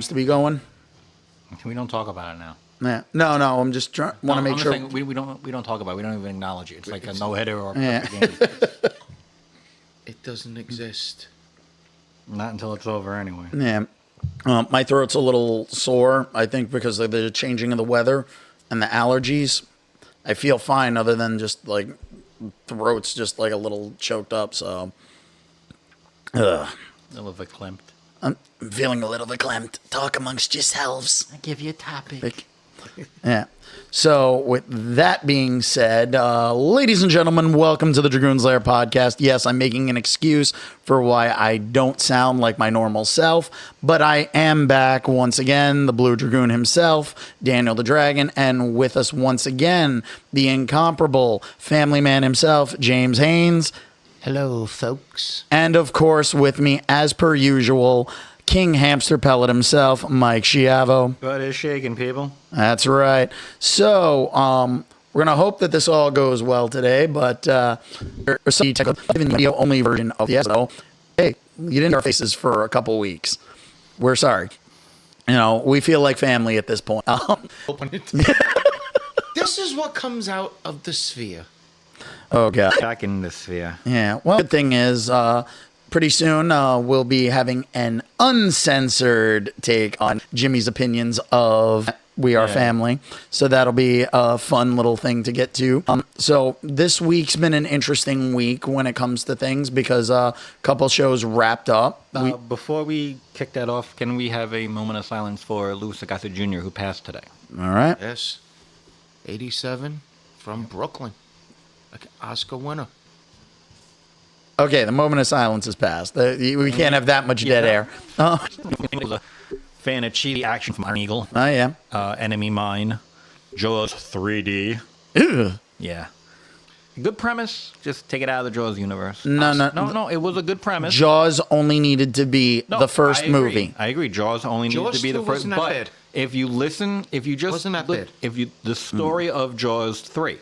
seems to be going. We don't talk about it now. Yeah. No, I'm just want to make sure. We don't talk about it. We don't even acknowledge it. It's like a no-hitter or a perfect game. It doesn't exist. Not until it's over anyway. Yeah. My throat's a little sore, I think, because of the changing of the weather and the allergies. I feel fine other than just, like, throat's just, like, a little choked up, so. A little verklempt. I'm feeling a little verklempt. Talk amongst yourselves. I give you a topic. Yeah. So, with that being said, ladies and gentlemen, welcome to the Dragoon's Lair podcast. Yes, I'm making an excuse for why I don't sound like my normal self, but I am back once again, the Blue Dragoon himself, Daniel the Dragon, and with us once again, the incomparable family man himself, James Haynes. Hello, folks. And of course, with me, as per usual, King Hamster Pellet himself, Mike Schiavo. What is shaking, people? That's right. So, we're going to hope that this all goes well today, but there's some video only version of the episode. Hey, you didn't see our faces for a couple weeks. We're sorry. You know, we feel like family at this point. Open it. This is what comes out of the sphere. Oh, God. Back in the sphere. Yeah. Well, the good thing is, pretty soon we'll be having an uncensored take on Jimmy's opinions of We Are Family. So that'll be a fun little thing to get to. So this week's been an interesting week when it comes to things because a couple shows wrapped up. Before we kick that off, can we have a moment of silence for Lou Sagasta Jr., who passed today? All right. Yes. 87 from Brooklyn. Like an Oscar winner. Okay, the moment of silence has passed. We can't have that much dead air. Oh, He was a fan of cheesy action from Iron Eagle. yeah. Enemy Mine. Jaws 3D. Ugh. Yeah. Good premise. Just take it out of the Jaws universe. No. It was a good premise. Jaws only needed to be the first movie. I agree. Jaws only needed to be the first. Wasn't that But bad. if you listen, if you just Wasn't that look, bad. if you the story of Jaws 3,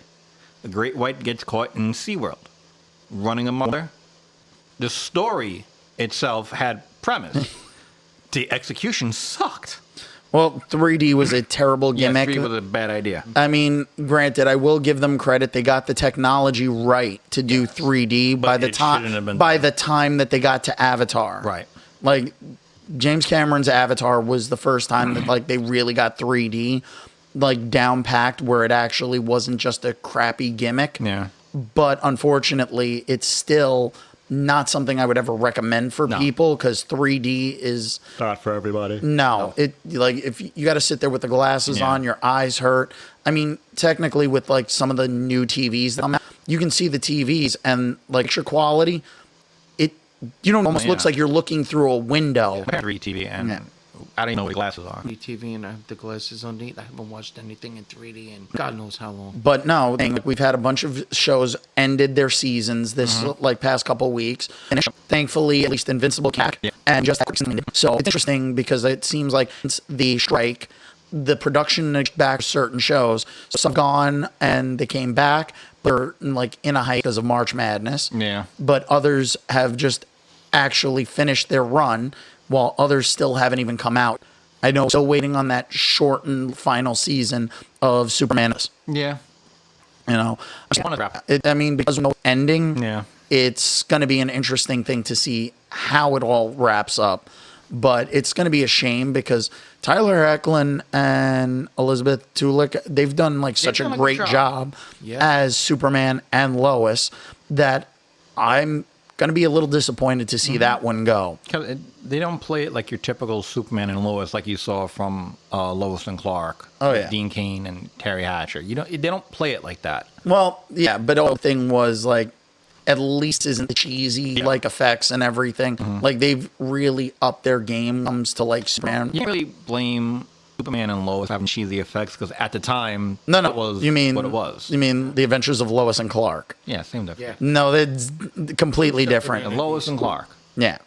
the great white gets caught in SeaWorld, running a mother. The story itself had premise. The execution sucked. Well, 3D was a terrible gimmick. Yeah, 3 was a bad idea. I mean, granted, I will give them credit. They got the technology right to do 3D by the time that they got to Avatar. Right. Like James Cameron's Avatar was the first time that like they really got 3D like down packed where it actually wasn't just a crappy gimmick. Yeah. But unfortunately, it's still not something I would ever recommend for people because 3D is Not for everybody. no. It like if you got to sit there with the glasses on, your eyes hurt. I mean, technically, with like some of the new TVs that come out, you can see the TVs and like picture quality. It almost looks like you're looking through a window. 3 TV, and I don't even know what the glasses are. TV and I have the glasses underneath. I haven't watched anything in 3D in God knows how long. But no, we've had a bunch of shows ended their seasons this like past couple weeks. And thankfully, at least Invincible Cat and just so it's interesting because it seems like since the strike, the production back certain shows. Some gone and they came back, but they're like in a hike because of March Madness. Yeah. But others have just actually finished their run, while others still haven't even come out. I know, still waiting on that shortened final season of Superman. Yeah. You know, I want to wrap. I mean, because of no ending, Yeah. it's going to be an interesting thing to see how it all wraps up. But it's going to be a shame because Tyler Hoechlin and Elizabeth Tulik, they've done like such a great job as Superman and Lois that I'm going to be a little disappointed to see that one go. They don't play it like your typical Superman and Lois, like you saw from Lois and Clark. Oh, yeah. Dean Cain and Terry Hatcher. They don't play it like that. Well, yeah, but the whole thing was like, at least isn't the cheesy like effects and everything. Like they've really upped their game when it comes to like Superman. You can't really blame Superman and Lois having cheesy effects because at the time, No, that was you mean what it was. You mean the Adventures of Lois and Clark? Yeah, same difference. Yeah. No, it's completely different. Lois and Clark. Yeah.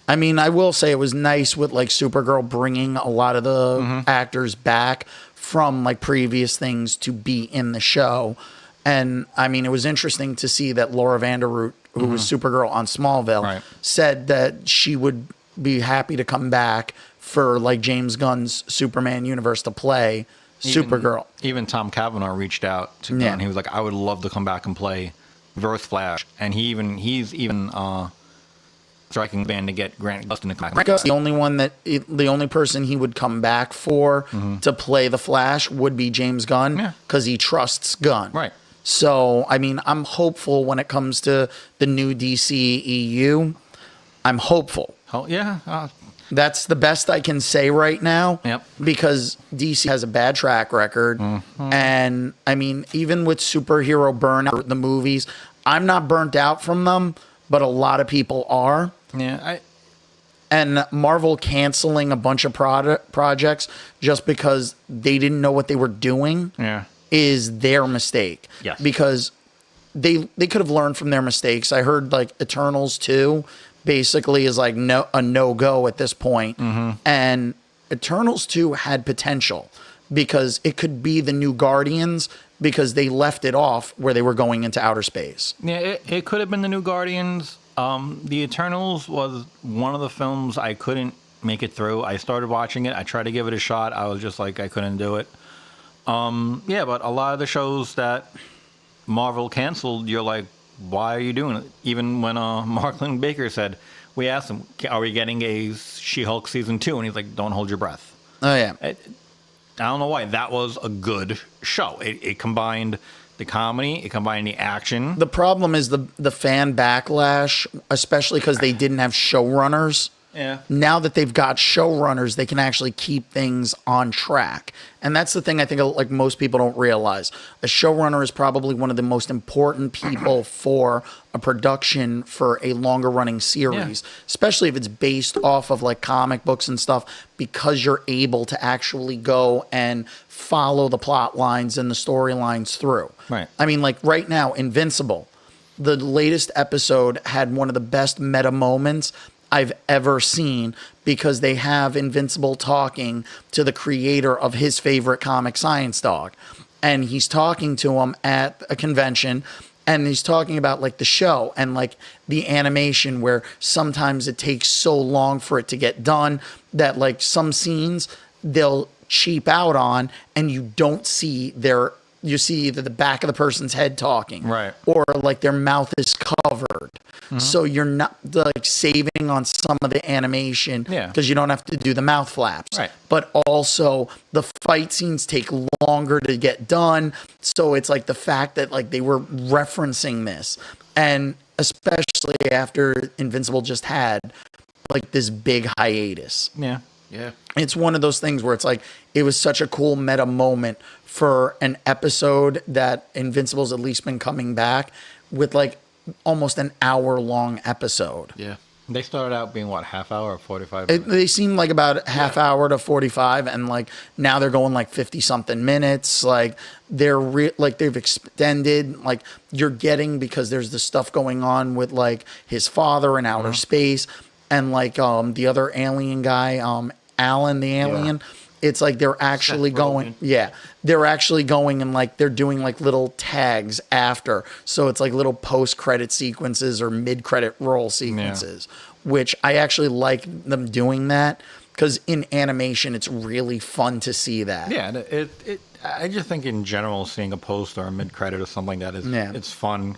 I mean, I will say it was nice with like Supergirl bringing a lot of the actors back from like previous things to be in the show. And I mean, it was interesting to see that Laura Vanderroot, who was Supergirl on Smallville, said that she would be happy to come back for like James Gunn's Superman universe to play Supergirl. Even Tom Cavanaugh reached out to Gunn. He was like, I would love to come back and play Reverse Flash. And he's even striking the band to get Grant Gustin to come back. The only person he would come back for to play the Flash would be James Gunn because he trusts Gunn. Right. So, I mean, I'm hopeful when it comes to the new DC EU. I'm hopeful. Oh, yeah. That's the best I can say right now. Yep. Because DC has a bad track record. And, I mean, even with superhero burnout, the movies, I'm not burnt out from them, but a lot of people are. Yeah. And Marvel canceling a bunch of projects just because they didn't know what they were doing is their mistake. Yes. Because they could have learned from their mistakes. I heard like Eternals 2 basically is like a no-go at this point. And Eternals 2 had potential because it could be the new Guardians because they left it off where they were going into outer space. Yeah, it could have been the new Guardians. The Eternals was one of the films I couldn't make it through. I started watching it. I tried to give it a shot. I was just like, I couldn't do it. But a lot of the shows that Marvel canceled, you're like, why are you doing it? Even when Marklin Baker said, we asked him, are we getting a She-Hulk season 2? And he's like, don't hold your breath. Oh, yeah. I don't know why. That was a good show. It combined the comedy, it combined the action. The problem is the fan backlash, especially because they didn't have showrunners. Yeah. Now that they've got showrunners, they can actually keep things on track. And that's the thing I think like most people don't realize. A showrunner is probably one of the most important people for a production for a longer running series, especially if it's based off of like comic books and stuff, because you're able to actually go and follow the plot lines and the storylines through. Right. I mean, like right now, Invincible, the latest episode had one of the best meta moments I've ever seen because they have Invincible talking to the creator of his favorite comic, Science Dog. And he's talking to him at a convention and he's talking about like the show and like the animation where sometimes it takes so long for it to get done that like some scenes they'll cheap out on and you don't see you see either the back of the person's head talking, right, or like their mouth is covered. So you're not like saving on some of the animation because you don't have to do the mouth flaps. Right. But also the fight scenes take longer to get done. So it's like the fact that like they were referencing this, and especially after Invincible just had like this big hiatus. Yeah. Yeah. It's one of those things where it's like it was such a cool meta moment for an episode that Invincible's at least been coming back with like almost an hour-long episode. Yeah. They started out being what, half hour or 45 minutes? They seem like about half hour to 45, and like now they're going like 50-something minutes. Like they're like they've extended. Like you're getting, because there's the stuff going on with like his father in outer space, and like the other alien guy, Alan the alien. It's like they're actually going, they're actually going and like they're doing like little tags after. So it's like little post-credit sequences or mid-credit roll sequences, which I actually like them doing that because in animation, it's really fun to see that. Yeah, I just think in general, seeing a post or a mid-credit or something like that is it's fun.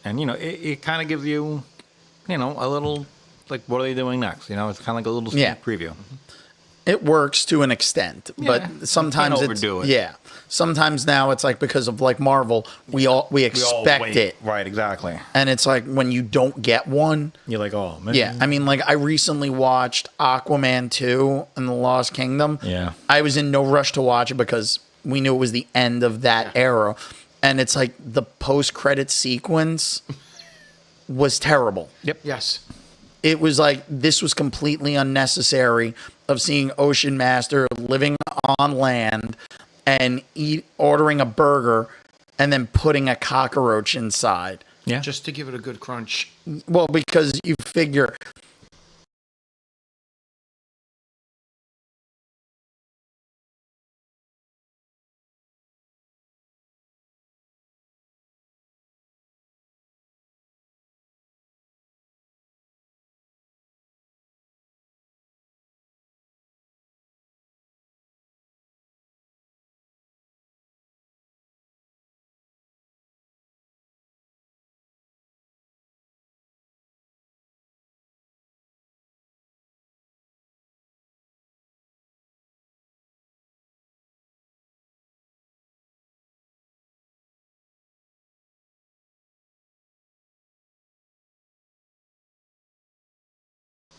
And, you know, it kind of gives you, you know, a little, like, what are they doing next? You know, it's kind of like a little sneak preview. It works to an extent, but sometimes you can't overdo it. Yeah. Sometimes now it's like because of like Marvel, we expect it. Right, exactly. And it's like when you don't get one, you're like, oh man. Yeah. I mean, like I recently watched Aquaman 2 and the Lost Kingdom. Yeah. I was in no rush to watch it because we knew it was the end of that era. And it's like the post-credit sequence was terrible. Yep. Yes. It was like this was completely unnecessary of seeing Ocean Master living on land and ordering a burger and then putting a cockroach inside. Yeah. Just to give it a good crunch. Well, because you figure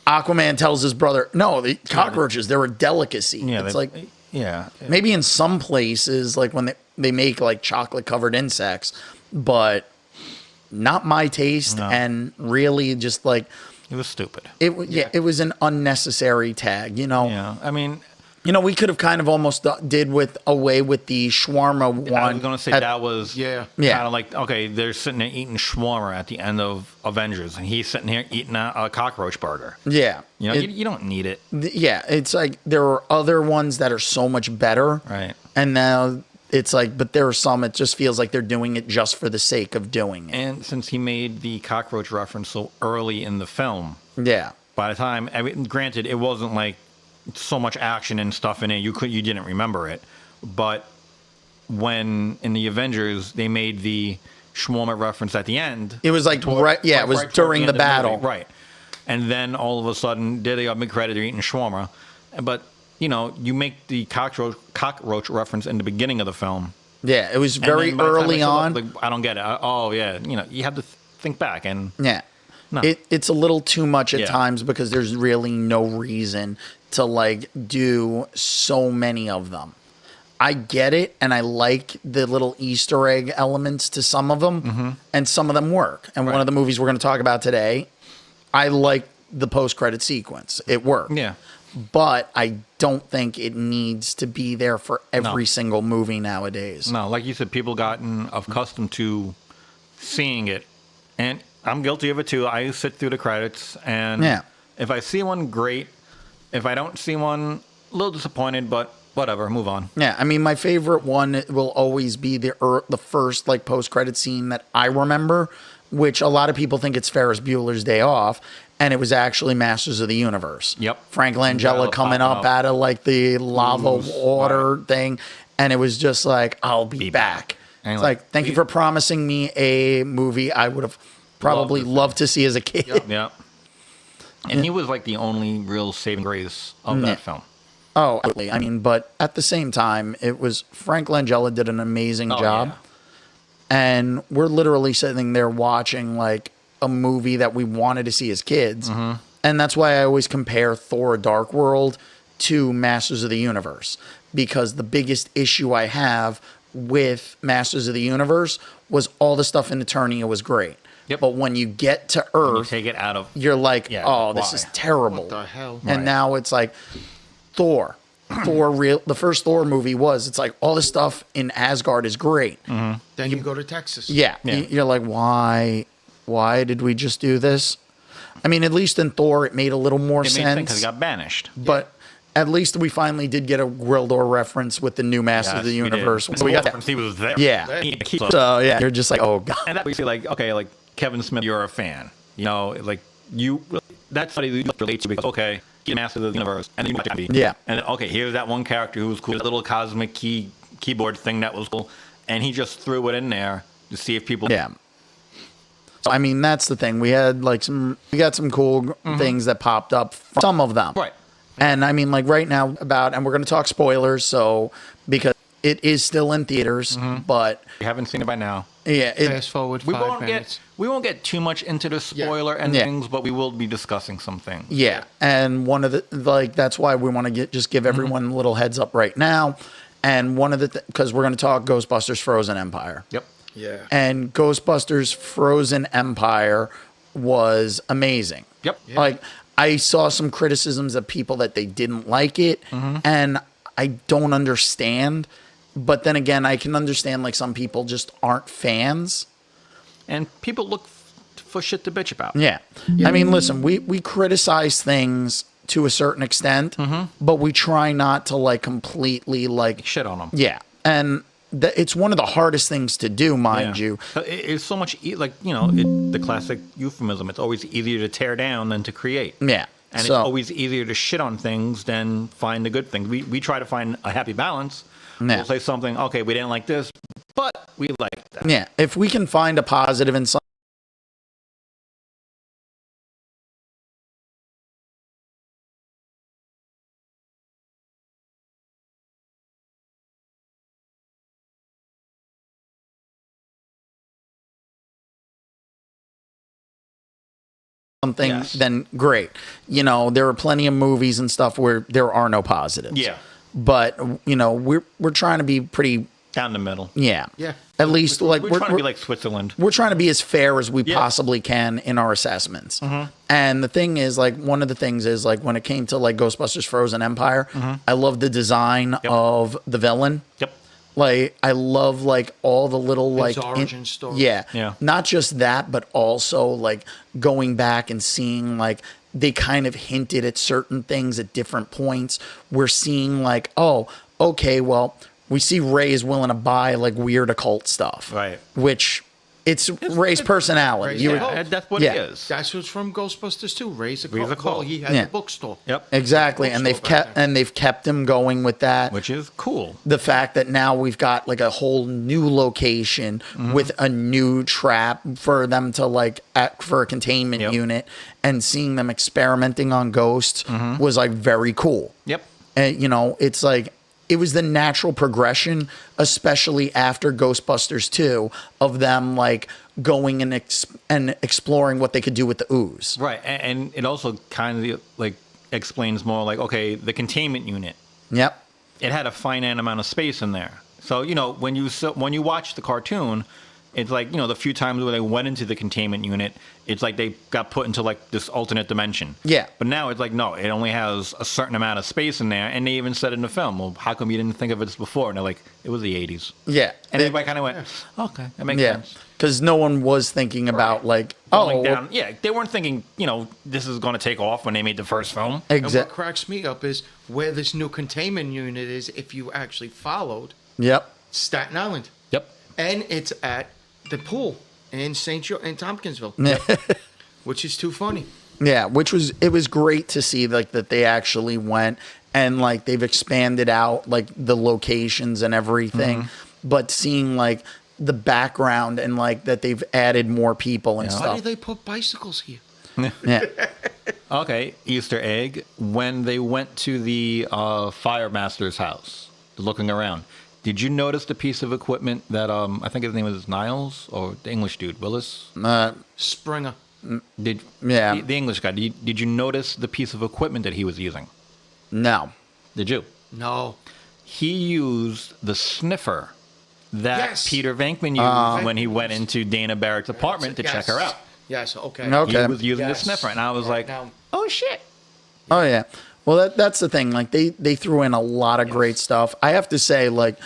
Aquaman tells his brother, no, the cockroaches, they're a delicacy. Yeah, It's like, yeah. maybe in some places, like when they make like chocolate covered insects, but not my taste. No. And really just like, It was stupid. it was an unnecessary tag, Yeah, I mean, we could have kind of almost did away with the shawarma one. I was gonna say that was Yeah. Yeah. kind of like, okay, they're sitting there eating shawarma at the end of Avengers, and he's sitting here eating a cockroach burger. Yeah. You know, you don't need it, Yeah, it's like there are other ones that are so much better. right? And now it's like, but there are some, it just feels like they're doing it just for the sake of doing it. And since he made the cockroach reference so early in the film, Yeah. by the time, I mean, granted, it wasn't like so much action and stuff in it, you didn't remember it, but when in the Avengers they made the shawarma reference at the end, It was like, it was right toward during end the of battle. movie, right? And then all of a sudden, there they are, mid-credit, they're eating shawarma, but you make the cockroach reference in the beginning of the film. Yeah, it was And very then by the time early it shows on. up, like, I don't get it. Oh yeah, you have to think back and Yeah. No. It's a little too much at Yeah. times because there's really no reason to like do so many of them. I get it, and I like the little Easter egg elements to some of them, and some of them work. And one Right. of the movies we're going to talk about today, I like the post-credit sequence. It worked. yeah. But I don't think it needs to be there for every No. single movie nowadays. No, like you said, people gotten accustomed to seeing it, and I'm guilty of it too. I sit through the credits, and Yeah. if I see one, great. If I don't see one, a little disappointed, but whatever, move on. Yeah, I mean, my favorite one will always be the first like post-credit scene that I remember, which a lot of people think it's Ferris Bueller's Day Off, and it was actually Masters of the Universe. Yep. Frank Langella Langella coming up popping up. out of like the lava Ooze, water thing, and it was just like, I'll be Be back. back. And It's like, like, thank you for promising me a movie I would have probably Loved to see. loved to see as a kid. Yeah. And he was like the only real saving grace of that film. Oh, absolutely. I mean, but at the same time, it was Frank Langella did an amazing Oh, job. yeah. And we're literally sitting there watching like a movie that we wanted to see as kids. Mm-hmm. And that's why I always compare Thor Dark World to Masters of the Universe, because the biggest issue I have with Masters of the Universe was all the stuff in Eternia was great. Yep. But when you get to You Earth, take it out of you're like, Yeah, oh, like, this why? is terrible. What the hell? And now it's like Thor. The first Thor movie was, it's like all this stuff in Asgard is great. Then you go to Texas. Yeah. Yeah. You're like, why did we just do this? I mean, at least in Thor, it made a little more it made sense because sense. it got banished. But at least we finally did get a Gwildor reference with the new Masters of the Yes, we did. Universe. And So we got that. He was there. Yeah. He keeps So yeah, you're just like, oh god. And that we feel like, okay, like Kevin Smith, you're a fan. Like that's somebody you relate to because, okay, get Masters of the Universe, and then you watch it. Yeah. And then, okay, here's that one character who was cool, that little cosmic keyboard thing that was cool, and he just threw it in there to see if people. Yeah. So I mean, that's the thing. We had we got some cool things that popped up. Some of them. Right. And I mean, like right now and we're going to talk spoilers, so because it is still in theaters, but If you haven't seen it by now. yeah, Fast forward We 5 won't minutes. get too much into the spoiler Yeah. endings, but we will be discussing some things. yeah. And one of the that's why we want to just give everyone a little heads up right now. And one of the because we're going to talk Ghostbusters Frozen Empire. Yep. Yeah. And Ghostbusters Frozen Empire was amazing. Yep. Yeah. Like I saw some criticisms of people that they didn't like it, and I don't understand. But then again, I can understand like some people just aren't fans. And people look for shit to bitch about. Yeah. I mean, listen, we criticize things to a certain extent, but we try not to like completely like Shit on them. yeah. And it's one of the hardest things to do, mind you. It's so much the classic euphemism. It's always easier to tear down than to create. Yeah. And So- it's always easier to shit on things than find the good things. We try to find a happy balance. Yeah. We'll say something, okay, we didn't like this, but we like that. Yeah. If we can find a positive in something. something, Yes. then great. You know, there are plenty of movies and stuff where there are no positives. Yeah. But you know, we're trying to be pretty. Down the middle. Yeah. Yeah. At least like We're trying to be like Switzerland. we're trying to be as fair as we Yeah. possibly can in our assessments. And the thing is, like, one of the things is, like, when it came to like Ghostbusters Frozen Empire, I love the design of the villain. Yep. Like, I love like all the little like origin story. Yeah. Yeah. Not just that, but also like going back and seeing like they kind of hinted at certain things at different points. We're seeing like, oh, okay, well, we see Ray is willing to buy like weird occult stuff. Right. Which it's Ray's personality. Ray's You occult. would- That's what Yeah. it is. That's what's from Ghostbusters 2. Raise a Raise a call. Call. He had Yeah. the bookstore. Yep. Exactly. And they've Bookstore back kept there. and they've kept him going with that. Which is cool. The fact that now we've got like a whole new location with a new trap for them to like act for a containment Yep. unit, and seeing them experimenting on ghosts was like very cool. Yep. And you know, it's like it was the natural progression, especially after Ghostbusters 2, of them like going and exploring what they could do with the ooze. Right. And it also kind of like explains more like, okay, the containment unit, Yep. it had a finite amount of space in there. So, you know, when you watch the cartoon, it's like, you know, the few times where they went into the containment unit, it's like they got put into like this alternate dimension. Yeah. But now it's like, no, it only has a certain amount of space in there. And they even said in the film, well, how come you didn't think of this before? And they're like, it was the 80s. Yeah. And everybody kind of went, okay, that makes Yeah. sense. Because no one was thinking about like, Going oh, down. Yeah, they weren't thinking, you know, this is going to take off when they made the first film. And what exactly. cracks me up is where this new containment unit is, if you actually followed, Yep. Staten Island. Yep. And it's at the pool in in Tompkinsville, which is too funny. Yeah, it was great to see like that they actually went and like they've expanded out like the locations and everything, but seeing like the background and like that they've added more people and Yeah. Why stuff. did they put bicycles here? Yeah. Okay, Easter egg. When they went to the fire master's house, looking around, did you notice the piece of equipment that I think his name was Niles or the English dude, Willis? Springer. Did Yeah. the English guy? Did you notice the piece of equipment that he was using? No. Did you? No. He used the sniffer that Yes. Peter Venkman used when he went into Dana Barrett's apartment to check her Yes. out. Yes, okay. Okay. He was using Yes. the sniffer, and I was like, Now- "Oh shit!" Oh yeah. Well, that's the thing. Like they threw in a lot of great stuff. I have to say, like,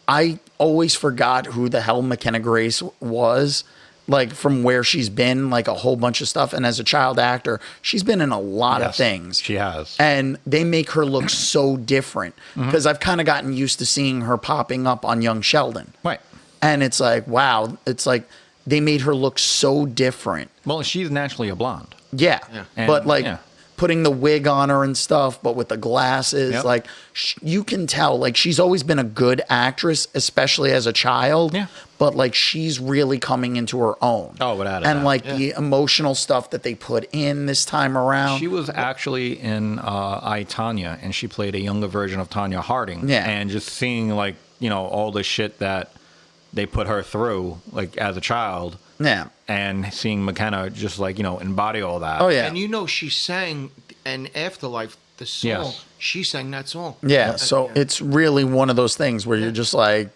I always forgot who the hell McKenna Grace was. Like from where she's been, like a whole bunch of stuff. And as a child actor, she's been in a lot of Yes, things. she has. And they make her look so different because I've kind of gotten used to seeing her popping up on Young Sheldon. Right. And it's like, wow, it's like they made her look so different. Well, she's naturally a blonde. Yeah. And- But like yeah. putting the wig on her and stuff, but with the glasses, Yep. like you can tell, like she's always been a good actress, especially as a child. Yeah. But like she's really coming into her own. Oh, without a And doubt. like the emotional stuff that they put in this time around. She was actually in I, Tanya, and she played a younger version of Tanya Harding. Yeah. And just seeing, like, you know, all the shit that they put her through, like, as a child, Yeah. and seeing McKenna just, like, you know, embody all that. Oh yeah. And you know she sang an Afterlife, the song. Yes. She sang that song. Yeah, so it's really one of those things where you're just like,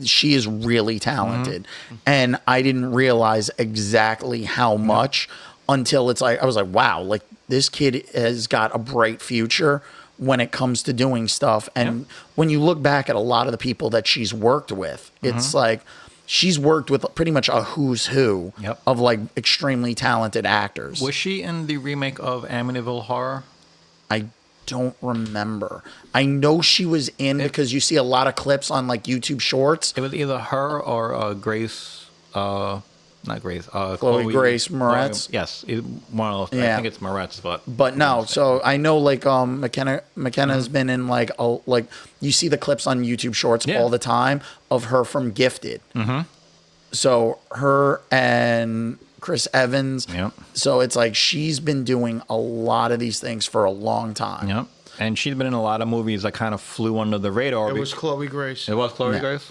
she is really talented, and I didn't realize exactly how much until it's like I was like, wow, like this kid has got a bright future when it comes to doing stuff. And when you look back at a lot of the people that she's worked with, it's like she's worked with pretty much a who's who Yep. of like extremely talented actors. Was she in the remake of Amityville Horror? I don't remember. I know she was in because you see a lot of clips on like YouTube Shorts. It was either her or Grace, not Grace, Chloe Grace Moretz? Yes, one of those. I Yeah. think it's Moretz, but But no, so I know like McKenna's been in like you see the clips on YouTube Shorts Yeah. all the time of her from Gifted. Mm-hmm. So her and Chris Evans. Yep. So it's like she's been doing a lot of these things for a long time. Yep. And she's been in a lot of movies that kind of flew under the radar. It was Chloe Grace. It was Chloe Yeah. Grace?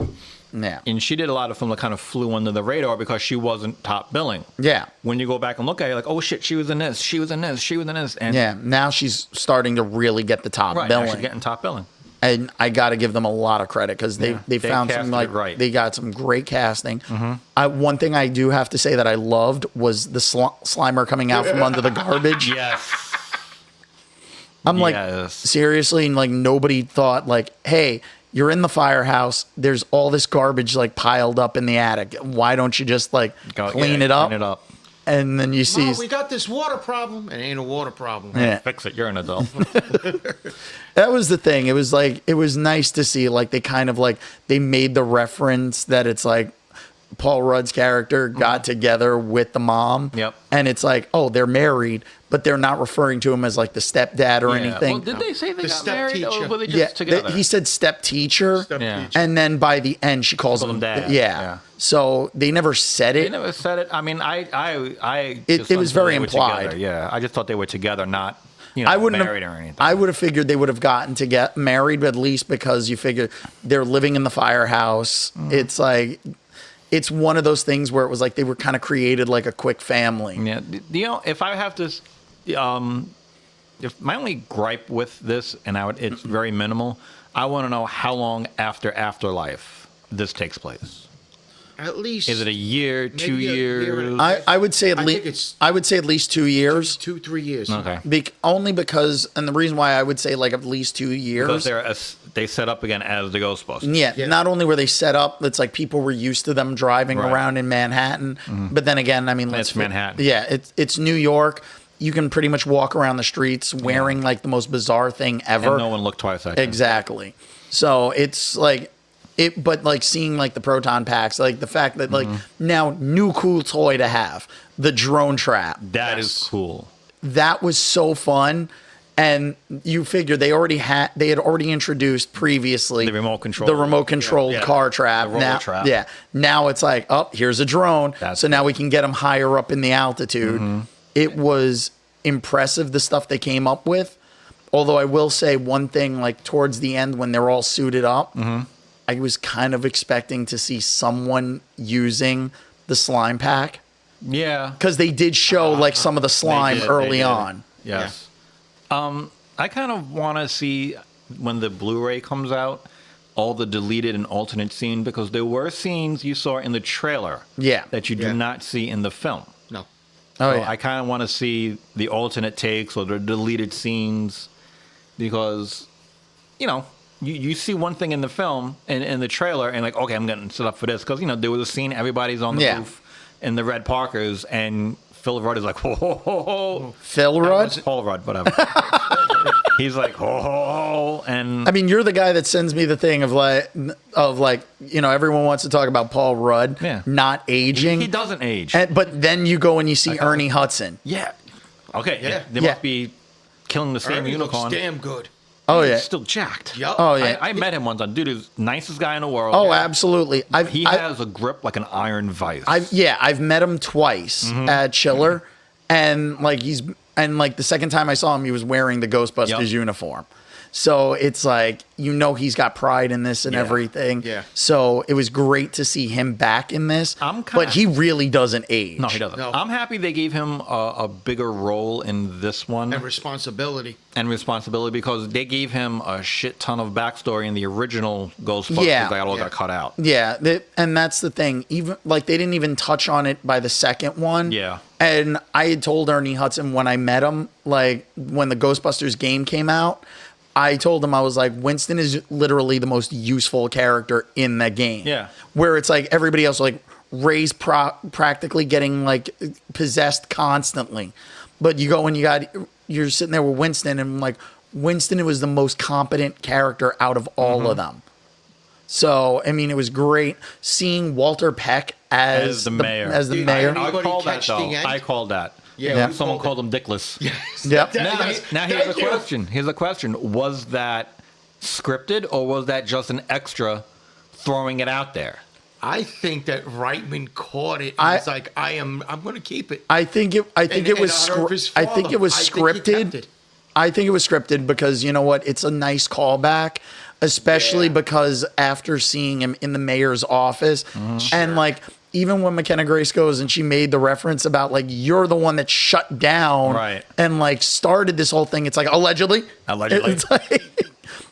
Yeah. And she did a lot of film that kind of flew under the radar because she wasn't top billing. Yeah. When you go back and look at it, you're like, oh shit, she was in this, she was in this, she was in this. And Yeah. Now she's starting to really get the top right, billing. now she's getting top billing. And I got to give them a lot of credit because they found casted some it like right. they got some great casting. One thing I do have to say that I loved was the Slimer coming out from under the garbage. Yes. I'm like, Yes. seriously, and like nobody thought like, hey, you're in the firehouse. There's all this garbage like piled up in the attic. Why don't you just like clean it up? Clean it up. And then you see, Mom, we got this water problem. It ain't a water problem. yeah. Fix it. You're an adult. That was the thing. It was like, it was nice to see like they kind of like they made the reference that it's like Paul Rudd's character got together with the mom. Yep. And it's like, oh, they're married, but they're not referring to him as like the stepdad or anything. Well, did they say they The got step married or teacher. were they just Yeah, together? he said step teacher. Step Yeah. teacher. And then by the end, she calls him Dad. Yeah. Yeah. So they never said They it. never said it. I mean, It just was thought very they were implied. together. Yeah, I just thought they were together, not I wouldn't married have, or anything. I would have figured they would have gotten to get married, but at least because you figure they're living in the firehouse. It's like, it's one of those things where it was like they were kind of created like a quick family. Yeah, if I have to, if my only gripe with this, and it's very minimal, I want to know how long after Afterlife this takes place. At least. Is it a year, 2 Maybe a year years? and a- I would say at I think least it's- I would say at least 2 years. 2-3 years. Okay. Only because, and the reason why I would say like at least 2 years. Because they set up again as the Ghostbusters. Yeah, not only were they set up, it's like people were used to them driving Right. around in Manhattan. But then again, I mean, It's Manhattan. Yeah, it's New York. You can pretty much walk around the streets wearing like the most bizarre thing ever. And no one looked twice at you. Exactly. So it's like but like seeing like the proton packs, like the fact that like now new cool toy to have, the drone trap. That is cool. That was so fun. And you figure they had already introduced previously The remote control. the remote controlled Yeah. car trap. The roller Now, trap. yeah. Now it's like, oh, here's a drone. That's so now we can get them higher up in the altitude. It was impressive, the stuff they came up with. Although I will say one thing, like towards the end when they're all suited up, I was kind of expecting to see someone using the slime pack Yeah. because they did show like some of the slime did, early they did. on. Yes. I kind of want to see when the Blu-ray comes out all the deleted and alternate scenes because there were scenes you saw in the trailer Yeah. that you do Yeah. not see in the film. No. Oh, So yeah. I kind of want to see the alternate takes or the deleted scenes because, you see one thing in the film and in the trailer and like, okay, I'm getting set up for this because, there was a scene, everybody's on the Yeah. roof in the red Parkers and Phil Rudd is like, ho, ho, ho, ho. Phil Rudd? Paul Rudd, whatever. He's like, ho, ho, ho. And I mean, you're the guy that sends me the thing of like, everyone wants to talk about Paul Rudd Yeah. not aging. he doesn't age. But then you go and you see got Ernie Hudson. Yeah. Okay. Yeah. They Yeah. must be killing the same Ernie unicorn. looks damn good. Oh, He's yeah. still jacked. Yup. Oh, yeah. I met him once. Dude, he's the nicest guy in the world. Oh, absolutely. He has a grip like an iron vice. I've met him twice at Chiller, and like the second time I saw him, he was wearing the Ghostbusters Yep. uniform. So it's like, he's got pride in this and Yeah. everything. Yeah. So it was great to see him back in this. I'm but he really doesn't age. No, he doesn't. No. I'm happy they gave him a bigger role in this one And responsibility. and responsibility because they gave him a shit ton of backstory in the original Ghostbusters Yeah. that all Yeah. got cut out. Yeah, and that's the thing. Even like they didn't even touch on it by the second one. Yeah. And I had told Ernie Hudson when I met him, like when the Ghostbusters game came out, I told him, I was like, Winston is literally the most useful character in that game. Yeah. Where it's like everybody else, like Ray's practically getting like possessed constantly. But you go and you're sitting there with Winston, and like Winston was the most competent character out of all of them. So, I mean, it was great seeing Walter Peck as the mayor. As the Did mayor. I- I Anybody called that, catch though. the end? I called that. Yeah, we Someone called called him Dickless. Yep. Now here's a question. Here's a question. Was that scripted or was that just an extra throwing it out there? I think that Reitman caught it. I- He's like, I'm going to keep it. I think it was in honor of his I think it was father, I think he kept scripted. it. I think it was scripted because you know what? It's a nice callback, especially because after seeing him in the mayor's office, and like even when McKenna Grace goes and she made the reference about like you're the one that shut down Right. and like started this whole thing. It's like allegedly. It's like,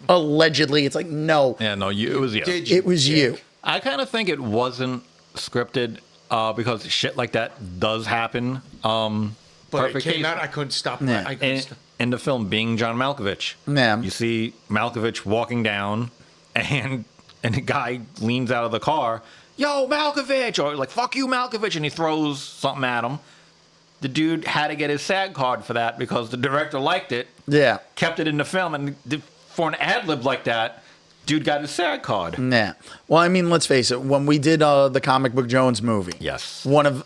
allegedly. It's like no, Yeah, no, it was you. Did you? it was you. I kind of think it wasn't scripted because shit like that does happen. But it Perfect came case. out. I couldn't stop. Yeah. I couldn't in, stop. in the film being John Malkovich. Yeah. You see Malkovich walking down, and the guy leans out of the car, "Yo, Malkovich!" or like "Fuck you, Malkovich!" and he throws something at him. The dude had to get his SAG card for that because the director liked it, Yeah. kept it in the film, and for an ad lib like that, dude got his SAG card. Nah. Well, I mean, let's face it. When we did the Comic Book Jones movie, Yes. one of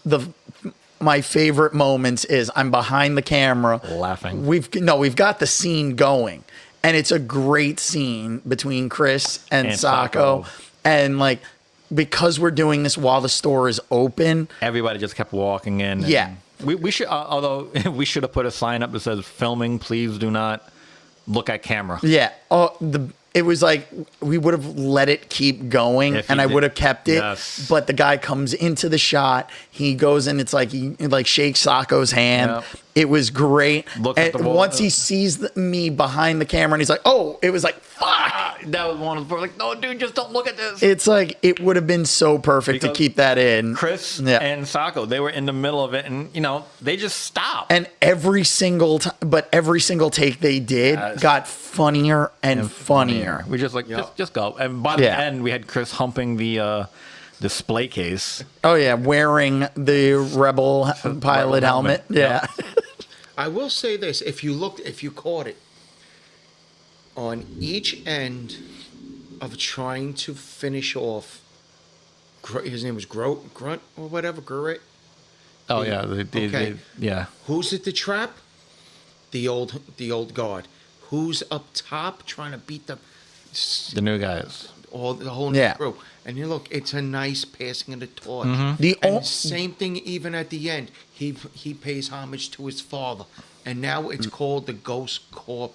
my favorite moments is I'm behind the camera Laughing. We've got the scene going, and it's a great scene between Chris and Sacco, Sacco. and like because we're doing this while the store is open. Everybody just kept walking in. and Yeah. We should, although we should have put a sign up that says "Filming, please do not look at camera." Yeah. It was like we would have let it keep going, If and he I did- would have kept it. Yes. But the guy comes into the shot. He goes and it's like he like shakes Sacco's hand. Yep. It was great. Look at And the wall. once he sees me behind the camera, and he's like, "Oh!" It was like, "Fuck!" That was one of the like, no, dude, just don't look at this. It's like it would have been so perfect to Because keep that in. Chris Yeah. and Sacco, they were in the middle of it, and they just stopped. And every single take they did Yes. got funnier and funnier. We just like Yep. just go. And by Yeah. the end, we had Chris humping the display case. Oh yeah, wearing the Rebel pilot helmet. Yeah. I will say this: if you caught it, on each end of trying to finish off, his name was Grunt or whatever, Grunt. Oh yeah, Okay. yeah. Who's at the trap? The old guard. Who's up top trying to beat the The new guys. the whole Yeah. crew? And you look, it's a nice passing of the torch. The And o- same thing even at the end. He pays homage to his father, and now it's called the Ghost Corp,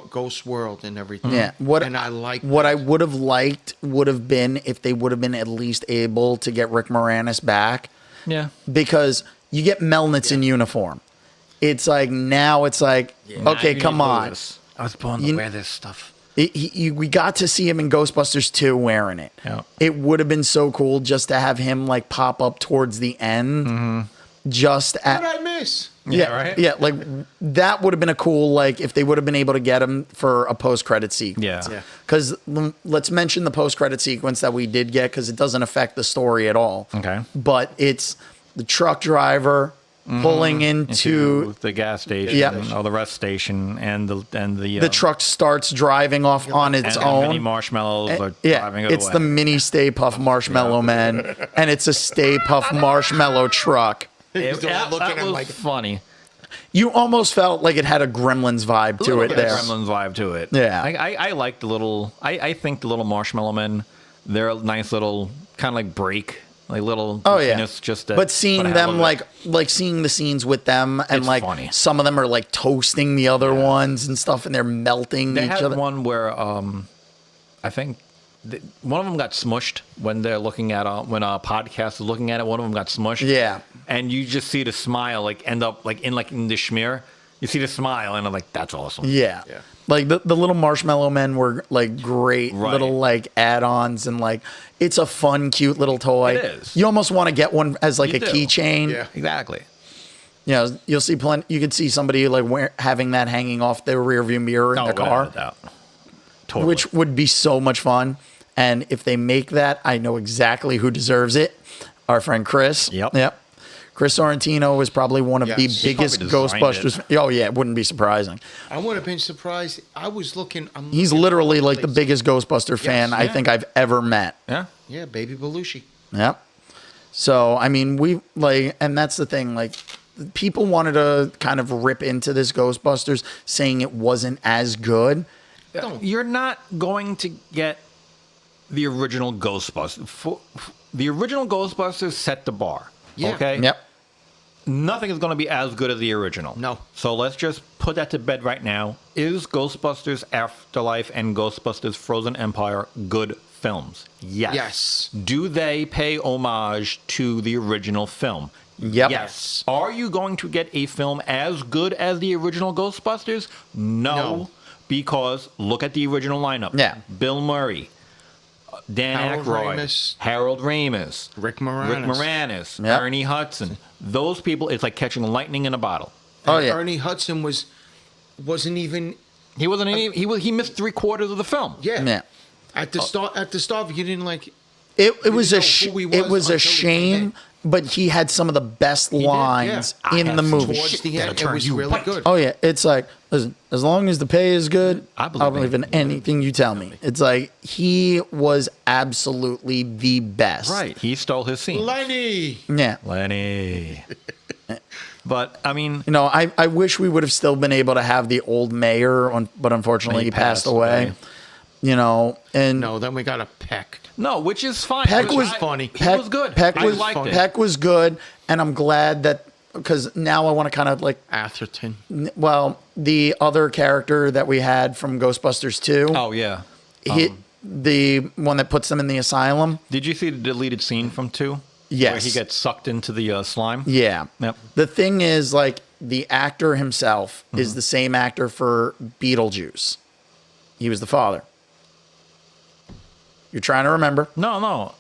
Ghost World, and everything. Yeah, and I like what that. I would have liked would have been if they would have been at least able to get Rick Moranis back, Yeah. because you get Melnitz in uniform. It's like now it's like okay, come on. I was born to You- wear this stuff. We got to see him in Ghostbusters 2 wearing it. Yeah. It would have been so cool just to have him like pop up towards the end. Just at What did I miss? yeah, right? yeah, like that would have been a cool like if they would have been able to get him for a post-credit sequence. Yeah. Yeah. Because let's mention the post-credit sequence that we did get because it doesn't affect the story at all. Okay. But it's the truck driver pulling into the gas station, Yeah. or the rest station, and the truck starts driving off on its and the mini own. marshmallows are Yeah, driving it it's away. the mini Stay Puff Marshmallow Man, and it's a Stay Puff Marshmallow truck. He's the one looking that at was like funny. You almost felt like it had a Gremlins vibe to it Little there. Gremlins vibe to it. Yeah. I like the little. I think the little marshmallow men. They're a nice little kind of like break, like little. Oh yeah, goofiness, just but seeing for the hell them of it. like seeing the scenes with them and It's like funny. some of them are like toasting the other ones and stuff, and they're melting They each had other. one where I think one of them got smushed when they're looking at when a podcast is looking at it. One of them got smushed. Yeah. and you just see the smile like end up like in the schmear. You see the smile, and I'm like, that's awesome. Yeah. Yeah. Like the little marshmallow men were like great Right. little like add-ons and like it's a fun, cute little toy. It is. You almost want to get one as like You a do. keychain. Yeah. Exactly. You know, you'll see plenty. You could see somebody like having that hanging off their rearview mirror in their car, without a doubt. Totally. which would be so much fun. And if they make that, I know exactly who deserves it. Our friend Chris. Yep. Chris Sorrentino was probably one of the Yes. He biggest probably designed Ghostbusters. Oh yeah, it wouldn't be surprising. I would have been surprised. I was looking. He's looking literally all like the place. biggest Ghostbuster fan I yeah. think I've ever met. yeah. Yeah, Baby Belushi. Yep. So I mean, we like, and that's the thing. Like, people wanted to kind of rip into this Ghostbusters, saying it wasn't as good. You're not going to get the original Ghostbusters. The original Ghostbusters set the bar. Yeah. Okay. Yep. nothing is going to be as good as the original. No. So let's just put that to bed right now. Is Ghostbusters Afterlife and Ghostbusters Frozen Empire good films? Yes. Yes. Do they pay homage to the original film? Yep. Yes. Are you going to get a film as good as the original Ghostbusters? No. Because look at the original lineup. Yeah. Bill Murray, Dan Harold Aykroyd, Ramis. Harold Ramis, Rick Moranis. Yep. Ernie Hudson. Those people, it's like catching lightning in a bottle. Oh, And yeah. Ernie Hudson wasn't even. He wasn't any. He missed 3/4 of the film. Yeah. Yeah. At the start, you didn't like. It was know a who he it was was a until he came shame, in. but he had some of the best did, lines yeah. in I the have movie. Towards the that'll end, it turn was you really white. good. Oh yeah, it's like, listen, as long as the pay is good, I I'll believe believe in it. anything you tell me. It's like he was absolutely the best. Right. He stole his scene. Lenny. Yeah. Lenny. But I mean, You know, I wish we would have still been able to have the old mayor, but unfortunately he passed away. You know, and No, then we got a Peck. no, which is fine. Peck Which was funny. He was good. Peck I was liked it. Peck was good, and I'm glad that, because now I want to kind of like, Atherton. well, the other character that we had from Ghostbusters 2, Oh yeah. the one that puts them in the asylum. Did you see the deleted scene from 2? Yes. Where he gets sucked into the slime. Yeah. Yep. The thing is, like, the actor himself is the same actor for Beetlejuice. He was the father. You're trying to remember? No.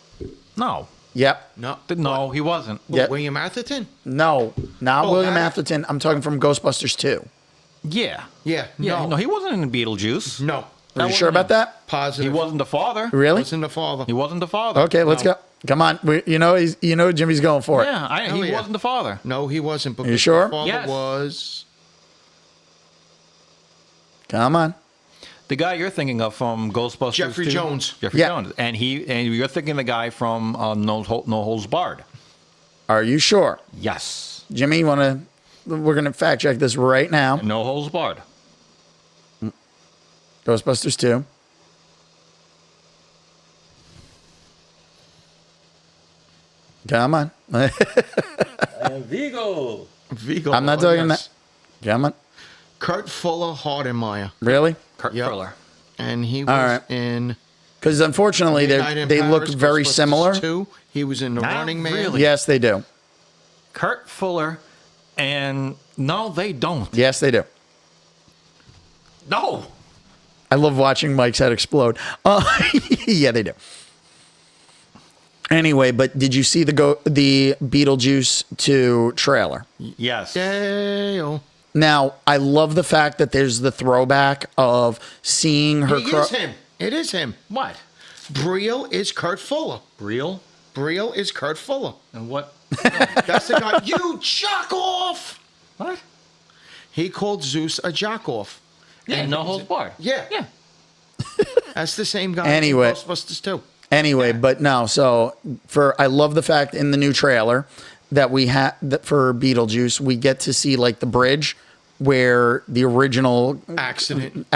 Yep. No, He wasn't. Yep. William Atherton. No, not Oh, William that- Atherton. I'm talking from Ghostbusters 2. Yeah. Yeah. Yeah. No, he wasn't in Beetlejuice. No. Are you sure about that? He Positive. wasn't the father. Really? Wasn't the father. He wasn't the father. Okay, let's No. go. Come on. You know Jimmy's going for it. Yeah, Hell he yeah. wasn't the father. No, he wasn't. Because You sure? The father Yes. was. Come on. The guy you're thinking of from Ghostbusters Jeffrey 2? Jones. Jeffrey Yeah. Jones. And you're thinking the guy from No Holds Barred. Are you sure? Yes. Jimmy, we're going to fact check this right now. No Holds Barred. Ghostbusters 2. Come on. Vigo. Vigo. I'm not talking that. Come on. Kurt Fuller Hardenmeyer. Really? Kurt Yep. Fuller. And he was All right. in. Because unfortunately, Midnight in they look Paris, very Ghostbusters similar. 2. He was in The Not Running Man. really. Yes, they do. Kurt Fuller and no, they don't. Yes, they do. No. I love watching Mike's head explode. Yeah, they do. Anyway, but did you see the Beetlejuice 2 trailer? Yes. Dale. Now, I love the fact that there's the throwback of seeing her. It is him. It is him. What? Brielle is Kurt Fuller. Real? Brielle is Kurt Fuller. And what? That's the guy. You jack off. What? He called Zeus a jack off. Yeah, And No he's- Holds Barred. Yeah. Yeah. That's the same guy. Anyway. In Ghostbusters 2. Anyway, but no. So I love the fact in the new trailer that we had that for Beetlejuice, we get to see like the bridge where the original Accident.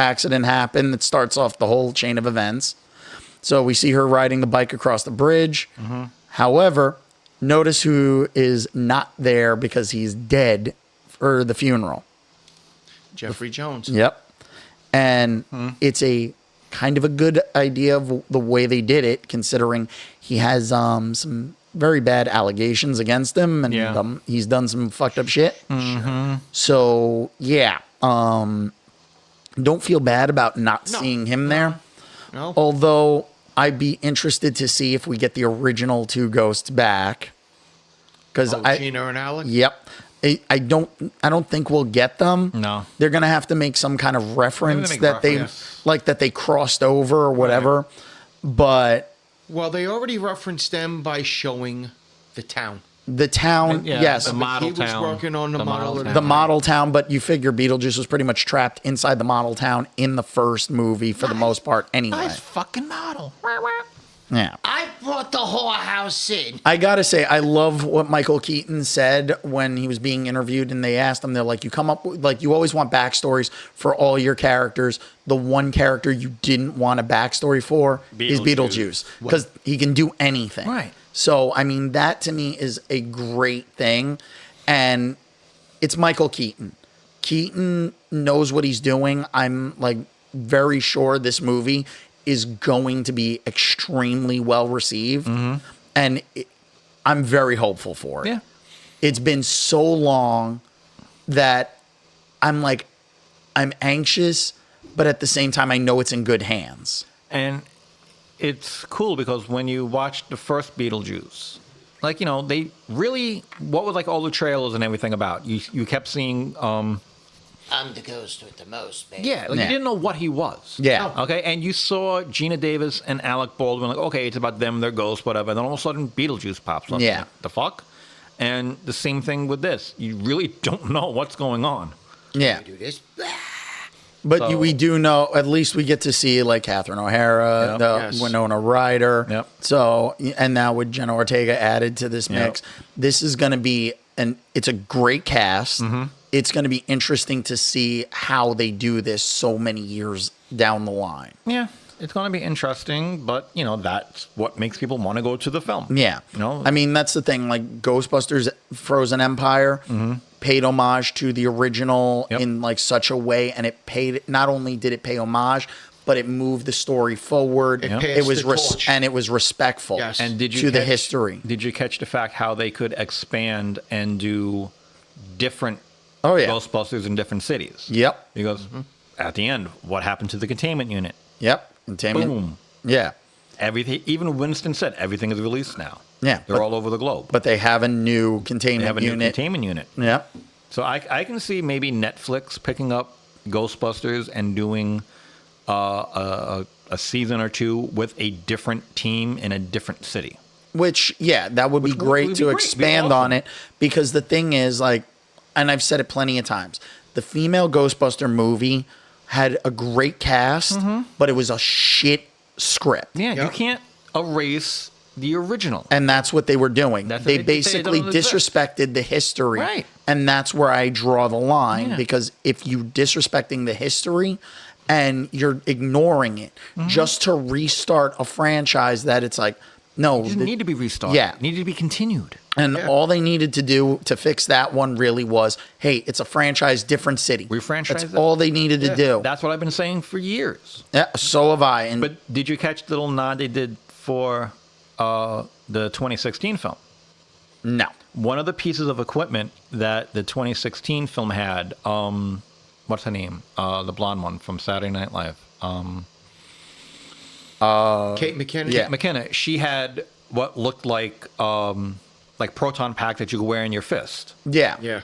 happened. That starts off the whole chain of events. So we see her riding the bike across the bridge. However, notice who is not there because he's dead for the funeral. Jeffrey Jones. Yep. And it's a kind of a good idea of the way they did it, considering he has some very bad allegations against him, and Yeah. he's done some fucked up shit. So yeah, don't feel bad about not seeing him there. No. Although I'd be interested to see if we get the original two ghosts back, because Gina and Alec. Yep. I don't think we'll get them. No. They're gonna have to make some kind of reference make that reference. they crossed over or whatever. But Well, they already referenced them by showing the town. the town, Yeah, yes, the model he was town. working on the model town. town. the model town, but you figure Beetlejuice was pretty much trapped inside the model town in the first movie for the most part anyway. Nice fucking model. Yeah. I brought the whorehouse in. I gotta say, I love what Michael Keaton said when he was being interviewed, and they asked him, they're like, you come up with, like, you always want backstories for all your characters. The one character you didn't want a backstory for is Beetlejuice, because he can do anything. Right. So, I mean, that to me is a great thing. and it's Michael Keaton. Keaton knows what he's doing. I'm like very sure this movie is going to be extremely well received, and I'm very hopeful for it. Yeah. It's been so long that I'm like, I'm anxious, but at the same time, I know it's in good hands. And it's cool because when you watch the first Beetlejuice, like, you know, they really, what was like all the trailers and everything about? You kept seeing, I'm the ghost with the most, baby. yeah, like Yeah. you didn't know what he was. Yeah. Okay, and you saw Gina Davis and Alec Baldwin, like, okay, it's about them, their ghosts, whatever. And then all of a sudden, Beetlejuice pops up. Yeah. Like, the fuck? And the same thing with this. You really don't know what's going on. Yeah. We do this. But So- we do know, at least we get to see like Catherine O'Hara, Yep. the Yes. Winona Ryder. Yep. So, and now with Jenna Ortega added to this mix, this is going to be, it's a great cast. It's going to be interesting to see how they do this so many years down the line. Yeah, it's going to be interesting, but, you know, that's what makes people want to go to the film. Yeah. You know? I mean, that's the thing. Like Ghostbusters Frozen Empire paid homage to the original Yep. in like such a way. And it paid, not only did it pay homage, but it moved the story forward. It Yep. passed It was the torch. and it was respectful Yes. And did you to the catch- history. Did you catch the fact how they could expand and do different Oh, yeah. Ghostbusters in different cities? Yep. Because at the end, what happened to the containment unit? Yep. Containment. Boom. Yeah. Everything. Even Winston said everything is released now. Yeah, they're but- all over the globe. But they have a new They containment have a new unit. containment unit. Yep. So I can see maybe Netflix picking up Ghostbusters and doing a season or two with a different team in a different city. Which, yeah, that would be would- great would to be great. It'd be expand on awesome. it, because the thing is, like, and I've said it plenty of times, the female Ghostbuster movie had a great cast, but it was a shit script. Yeah, you Yep. can't erase the original. And that's what they were doing. That's what They they say it basically doesn't exist. disrespected the history. Right. And that's where I draw the line, Yeah. because if you disrespecting the history and you're ignoring it just to restart a franchise that it's like, no, It doesn't need to be restarted. Yeah. It needed to be continued. and Yeah. all they needed to do to fix that one really was, hey, it's a franchise, different city. Refranchise That's it. all they needed to do. That's what I've been saying for years. Yeah, so have I. And But did you catch the little nod they did for the 2016 film? no. One of the pieces of equipment that the 2016 film had, what's her name? The blonde one from Saturday Night Live. Kate McKinnon. Yeah. McKenna, she had what looked like proton pack that you could wear in your fist. Yeah. Yeah.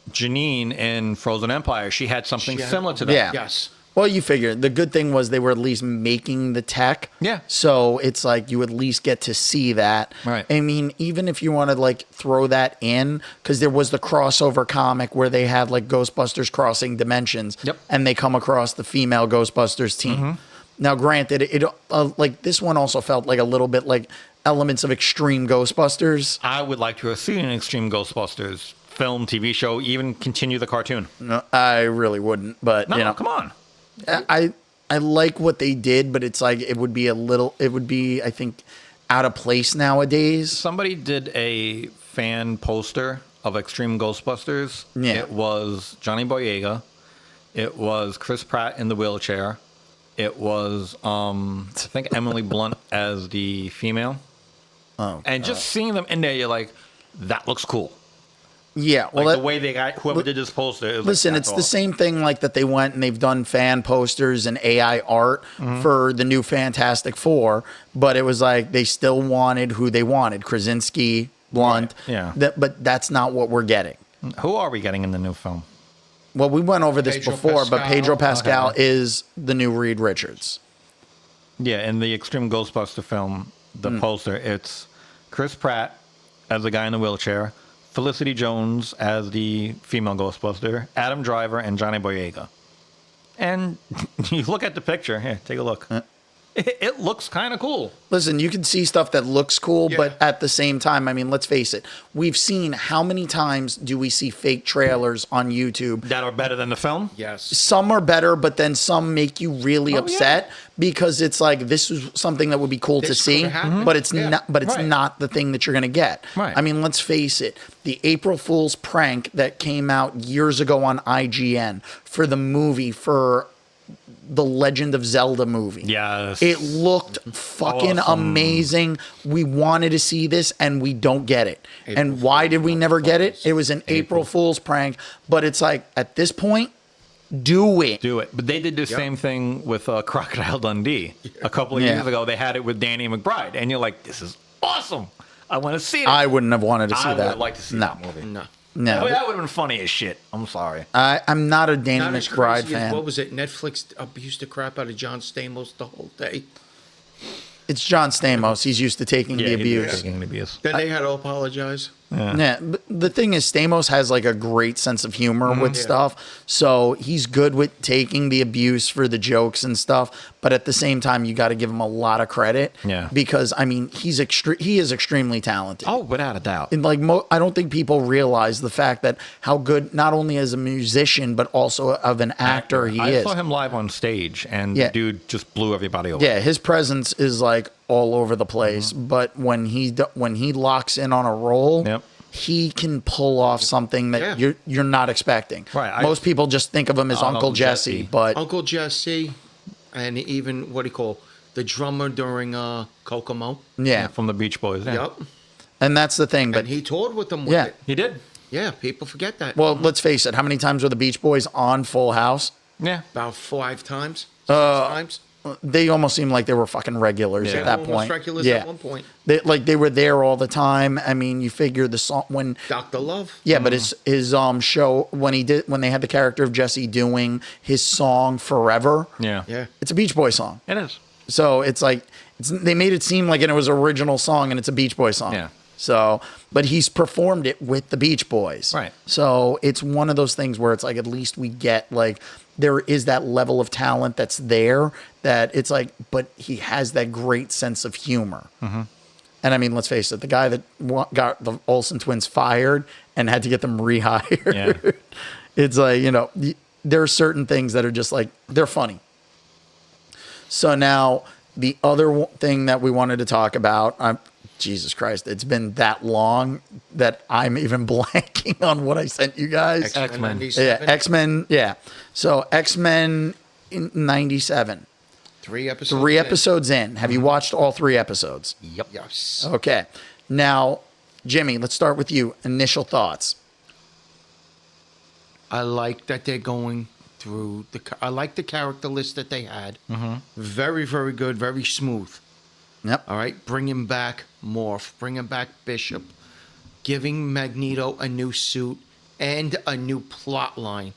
Janine in Frozen Empire, she had something She had- similar to that. Yeah. Yes. Well, you figure the good thing was they were at least making the tech. Yeah. So it's like you at least get to see that. Right. I mean, even if you want to like throw that in, because there was the crossover comic where they had like Ghostbusters crossing dimensions. Yep. And they come across the female Ghostbusters team. Now, granted, it like this one also felt like a little bit like elements of Extreme Ghostbusters. I would like to have seen an Extreme Ghostbusters film, TV show, even continue the cartoon. No, I really wouldn't, but No, you know, come on. I like what they did, but it's like it would be I think out of place nowadays. Somebody did a fan poster of Extreme Ghostbusters. Yeah. It was Johnny Boyega. It was Chris Pratt in the wheelchair. It was, I think, Emily Blunt as the female. Oh, And just seeing them in there, you're like, that looks cool. yeah. Well, Like that, the way they got, whoever did this poster. It was listen, like, it's that's the awesome. same thing like that they went and they've done fan posters and AI art for the new Fantastic Four, but it was like they still wanted who they wanted, Krasinski, Blunt. Right, yeah. But that's not what we're getting. Who are we getting in the new film? Well, we went over this Pedro before, but Pascal. Pedro Pascal Okay. is the new Reed Richards. Yeah, in the Extreme Ghostbuster film, the poster, it's Chris Pratt as the guy in the wheelchair, Felicity Jones as the female Ghostbuster, Adam Driver, and Johnny Boyega. And you look at the picture. Here, take a look. It looks kind of cool. Listen, you can see stuff that looks cool, Yeah. but at the same time, I mean, let's face it. We've seen how many times do we see fake trailers on YouTube? That are better than the film. Yes. Some are better, but then some make you really Oh, upset because it's like this is something that would be cool to This see, could happen. but it's Yeah. not. But it's Right. not the thing that you're going to get. Right. I mean, let's face it. The April Fool's prank that came out years ago on IGN for the movie for the Legend of Zelda movie. Yes. It looked fucking Awesome. amazing. We wanted to see this and we don't get it. April And why did we never get it? Fool's. It was an April Fool's prank, but it's like at this point, do it. Do it. But they did the same thing with Crocodile Dundee. A couple of Yeah. years ago, they had it with Danny McBride. And you're like, this is awesome. I want to see it. I wouldn't have wanted to see I would that. have liked to see no. that movie. No. No. That would have been funny as shit. I'm sorry. I'm not a Danny Not as McBride crazy as, fan. what was it? Netflix abused the crap out of John Stamos the whole day. It's John Stamos. He's used to taking the he did abuse. taking the abuse. Then they had to apologize. Yeah, but the thing is, Stamos has like a great sense of humor with Yeah. stuff, so he's good with taking the abuse for the jokes and stuff. But at the same time, you got to give him a lot of credit, Yeah. because I mean, he is extremely talented. Oh, without a doubt. And like, I don't think people realize the fact that how good not only as a musician but also of an actor he I is. saw him live on stage, and Yeah. the dude just blew everybody away. Yeah, his presence is like all over the place. But when he locks in on a role, Yep. he can pull off something that Yeah. you're not expecting. Right, Most people just think of him as Uncle Jesse, Jesse. but Uncle Jesse, and even what do you call the drummer during Kokomo? yeah, From the Beach Boys. Yeah. Yep. and that's the thing. But And he toured with them with Yeah. it. He did. Yeah, people forget that. well, let's face it. How many times were the Beach Boys on Full House? Yeah. About 5 times, 6 times. They almost seemed like they were fucking regulars Yeah. at that Almost point. regulars yeah, at one point. they were there all the time. I mean, you figure the song when. Dr. Love. Yeah, but his show when they had the character of Jesse doing his song Forever. Yeah. Yeah. It's a Beach Boy song. It is. So it's like they made it seem like it was an original song and it's a Beach Boy song. Yeah. So, but he's performed it with the Beach Boys. Right. So it's one of those things where it's like at least we get like there is that level of talent that's there that it's like, but he has that great sense of humor. Mm-hmm. And I mean, let's face it, the guy that got the Olsen twins fired and had to get them rehired. Yeah. It's like, there are certain things that are just like, they're funny. So now the other thing that we wanted to talk about, Jesus Christ, it's been that long that I'm even blanking on what I sent you guys. X-Men. 97. Yeah, X-Men. Yeah. So X-Men in 97. 3 episodes. 3 in. episodes in. Have you watched all 3 episodes? Yep. Yes. Okay. Now, Jimmy, let's start with you. Initial thoughts. I like that they're going through I like the character list that they had. Very, very good. Very smooth. Yep. All right, bringing back Morph, bringing back Bishop, giving Magneto a new suit and a new plot line.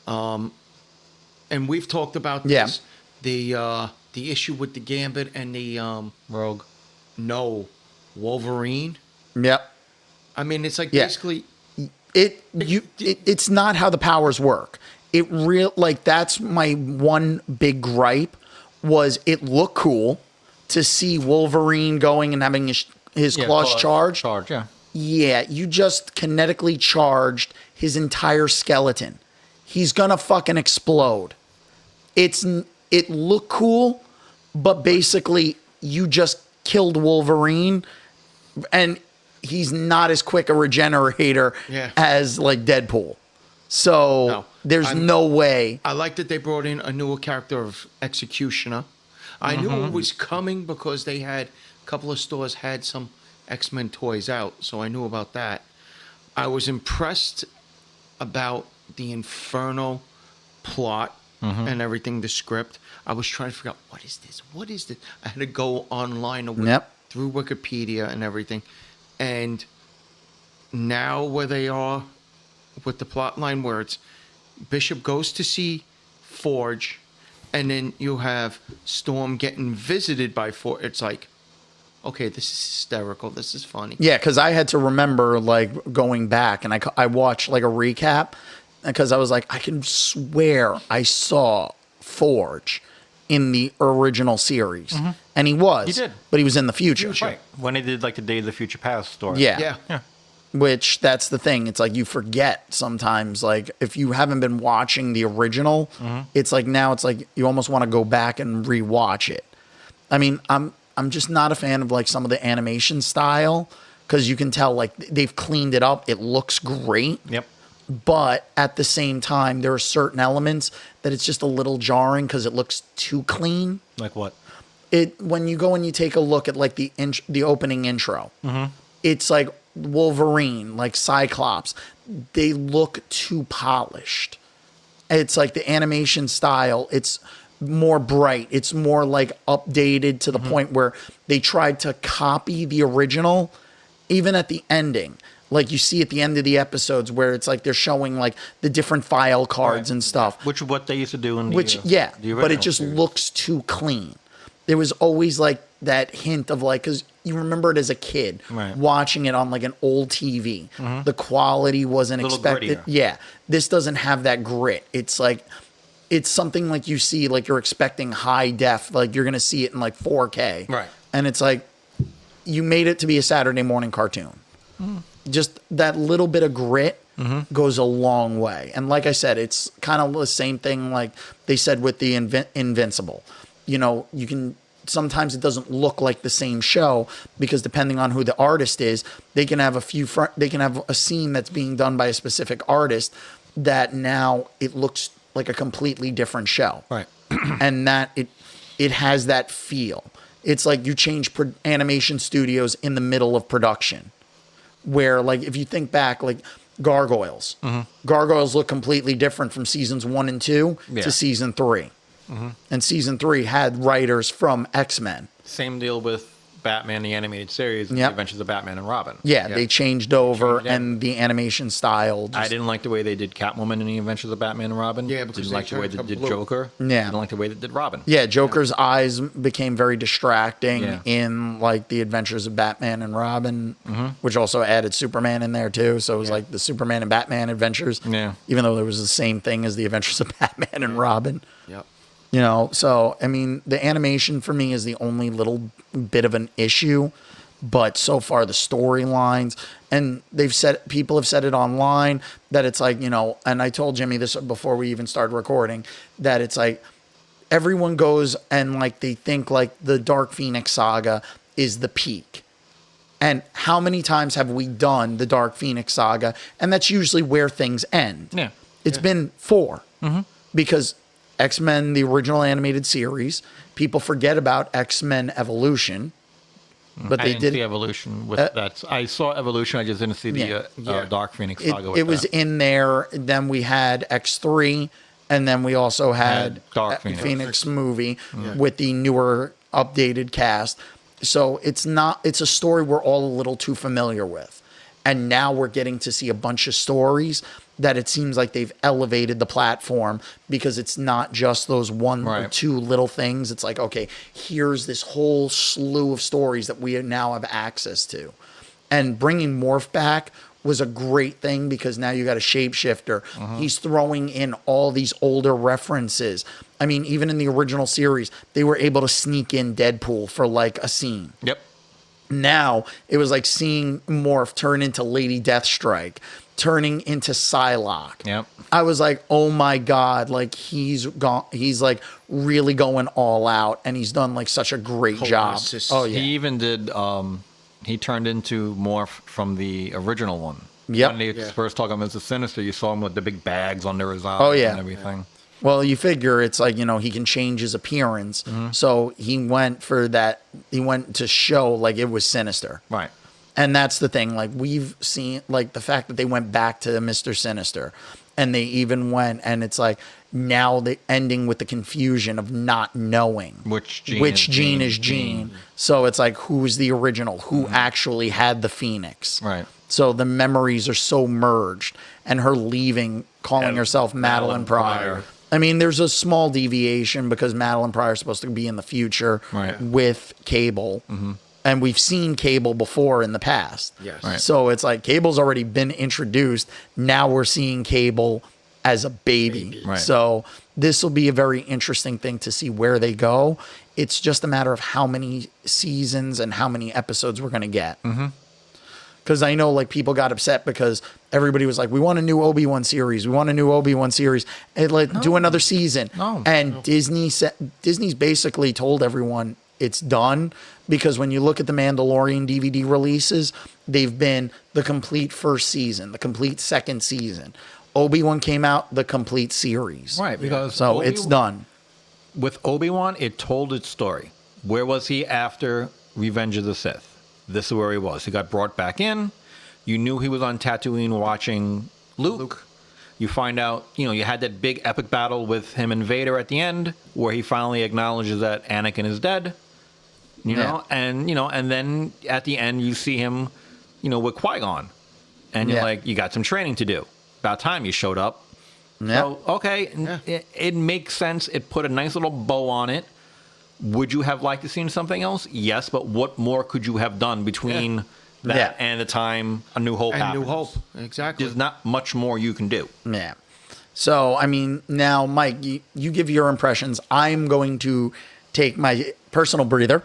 And we've talked about Yeah. this. The issue with the Gambit and the Rogue. Wolverine. Yep. I mean, it's like Yeah. basically It's not how the powers work. That's my one big gripe was it looked cool to see Wolverine going and having his claws charged. Charge, yeah. Yeah, you just kinetically charged his entire skeleton. He's gonna fucking explode. It looked cool, but basically you just killed Wolverine, and he's not as quick a regenerator Yeah. as like Deadpool. So No, there's no way. I like that they brought in a newer character of Executioner. I knew it was coming because they had a couple of stores had some X-Men toys out, so I knew about that. I was impressed about the Inferno plot and everything, the script. I was trying to figure out what is this? What is this? I had to go online through Wikipedia and everything. And now where they are with the plot line where it's Bishop goes to see Forge, and then you have Storm getting visited by Forge. It's like, okay, this is hysterical. This is funny. Yeah, because I had to remember like going back and I watched like a recap because I was like, I can swear I saw Forge in the original series. And he was. He did. But he was in the future. Right. When they did like the Days of the Future Past story. Yeah. Yeah. Which that's the thing. It's like you forget sometimes. Like if you haven't been watching the original, it's like now it's like you almost want to go back and rewatch it. I mean, I'm just not a fan of like some of the animation style because you can tell like they've cleaned it up. It looks great. Yep. But at the same time, there are certain elements that it's just a little jarring because it looks too clean. Like what? When you go and you take a look at like the opening intro, it's like Wolverine, like Cyclops, they look too polished. It's like the animation style, it's more bright, it's more like updated to the point where they tried to copy the original, even at the ending. Like you see at the end of the episodes where it's like they're showing like the different file cards and stuff. Which what they used to do in the Which, the but it original just series. looks too clean. There was always like that hint of like, because you remember it as a kid Right. watching it on like an old TV. The quality wasn't Little expected. grittier. Yeah. This doesn't have that grit. It's like, it's something like you see, like you're expecting high def, like you're going to see it in like 4K. Right. And it's like, you made it to be a Saturday morning cartoon. Just that little bit of grit goes a long way. And like I said, it's kind of the same thing like they said with the Invincible. You know, you can sometimes it doesn't look like the same show because depending on who the artist is, they can have they can have a scene that's being done by a specific artist that now it looks like a completely different show. Right. And that it has that feel. It's like you change animation studios in the middle of production. Where like if you think back, like Gargoyles, Gargoyles look completely different from seasons 1 and 2 Yeah. to season 3, and season 3 had writers from X-Men. Same deal with Batman the Animated Series and Yep. the Adventures of Batman and Robin. Yeah, they changed over, Changed it. and the animation style. I didn't like the way they did Catwoman in the Adventures of Batman and Robin. Yeah, because didn't they like the way turned they her did blue. Joker. Yeah. Didn't like the way they did Robin. Yeah, Joker's eyes became very distracting Yeah. in like the Adventures of Batman and Robin, which also added Superman in there too. So it was like the Superman and Batman adventures. Yeah. Even though there was the same thing as the Adventures of Batman and Robin. Yep. You know, so I mean, the animation for me is the only little bit of an issue, but so far the storylines, and people have said it online that it's like, you know, and I told Jimmy this before we even started recording, that it's like everyone goes and like they think like the Dark Phoenix saga is the peak. And how many times have we done the Dark Phoenix saga? And that's usually where things end. Yeah. It's been 4 because X-Men, the original animated series, people forget about X-Men Evolution, but I they didn't did. see Evolution with that. I saw Evolution. I just didn't see the Yeah. Dark Phoenix It, saga with it was that. in there. Then we had X3, and then we also had Dark a Phoenix. movie with the newer, updated cast. So it's a story we're all a little too familiar with. And now we're getting to see a bunch of stories that it seems like they've elevated the platform because it's not just those one or Right. two little things. It's like, okay, here's this whole slew of stories that we now have access to. And bringing Morph back was a great thing because now you got a shapeshifter. He's throwing in all these older references. I mean, even in the original series, they were able to sneak in Deadpool for like a scene. Yep. Now it was like seeing Morph turn into Lady Deathstrike, turning into Psylocke. Yep. I was like, oh my God, like he's like really going all out, and he's done like such a great job. Colossus. Oh yeah. He even did. He turned into Morph from the original one. Yep. When they first talked about Mr. Sinister, you saw him with the big bags under his eyes. Oh, yeah. And everything. Well, you figure it's like, you know, he can change his appearance. So he went for that. He went to show like it was Sinister. Right. And that's the thing. Like we've seen like the fact that they went back to Mr. Sinister, and they even went, and it's like now the ending with the confusion of not knowing Which gene is Gene. So it's like, who's the original? Who actually had the Phoenix? Right. So the memories are so merged, and her leaving, calling herself Madeline Pryor. I mean, there's a small deviation because Madeline Pryor is supposed to be in the future Right. with Cable. And we've seen Cable before in the past. Yes. Right. So it's like Cable's already been introduced. Now we're seeing Cable as a baby. Right. So this will be a very interesting thing to see where they go. It's just a matter of how many seasons and how many episodes we're going to get. Because I know like people got upset because everybody was like, we want a new Obi-Wan series. We want a new Obi-Wan series. And do another season. No. And Disney's basically told everyone it's done, because when you look at the Mandalorian DVD releases, they've been the complete first season, the complete second season. Obi-Wan came out, the complete series. Right, because So it's done. With Obi-Wan, it told its story. Where was he after Revenge of the Sith? This is where he was. He got brought back in. You knew he was on Tatooine watching Luke. You find out, you had that big epic battle with him and Vader at the end, where he finally acknowledges that Anakin is dead. And then at the end you see him, with Qui-Gon, and you're like, you got some training to do. About time you showed up. Yeah. So, okay, it makes sense. It put a nice little bow on it. Would you have liked to seen something else? Yes, but what more could you have done between that and the time A New Hope happens? New Hope, exactly. There's not much more you can do. Yeah. So, I mean, now, Mike, you give your impressions. I'm going to take my personal breather,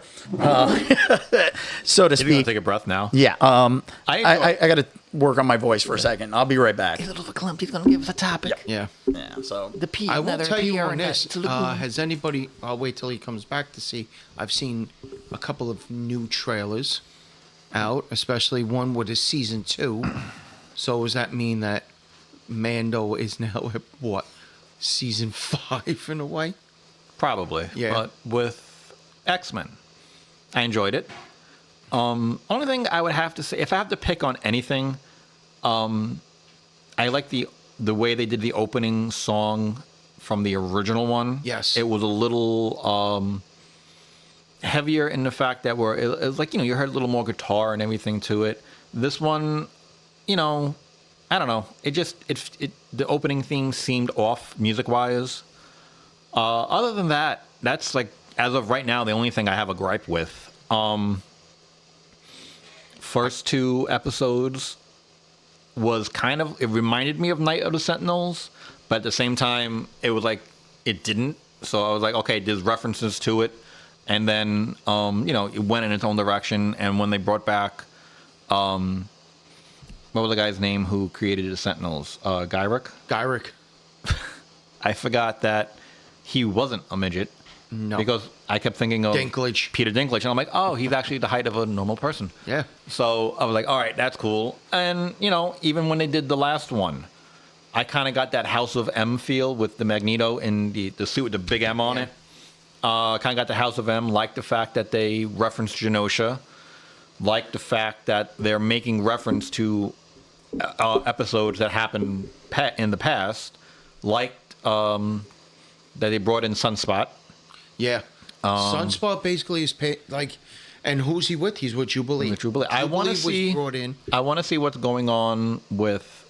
so to If you want speak. to take a breath now. Yeah. I I got to work on my voice for a second. I'll be right back. Little Verklempt, he's going to give us a topic. Yeah. Yeah. So The P, I will another tell you PR on and this. it's a little- Has anybody? I'll wait till he comes back to see. I've seen a couple of new trailers out, especially one with a season 2. So does that mean that Mando is now at what, season 5 in a way? Probably. Yeah. But with X-Men, I enjoyed it. Only thing I would have to say, if I have to pick on anything, I like the way they did the opening song from the original one. Yes. It was a little heavier in the fact that it was like, you heard a little more guitar and everything to it. This one, I don't know. The opening theme seemed off music-wise. Other than that, that's like, as of right now, the only thing I have a gripe with. First 2 episodes was it reminded me of Night of the Sentinels, but at the same time, it was like, it didn't. So I was like, okay, there's references to it. And then, it went in its own direction. And when they brought back, what was the guy's name who created the Sentinels? Gyrick? Gyrick. I forgot that he wasn't a midget. No. Because I kept thinking of Dinklage. Peter Dinklage, and I'm like, oh, he's actually the height of a normal person. Yeah. So I was like, all right, that's cool. And, even when they did the last one, I kind of got that House of M feel with the Magneto in the suit with the big M on it. Kind of got the House of M, like the fact that they referenced Genosha, like the fact that they're making reference to episodes that happened in the past, liked that they brought in Sunspot. Yeah. Sunspot basically is and who's he with? He's with Jubilee. With Jubilee. I want to Jubilee was see. brought in. I want to see what's going on with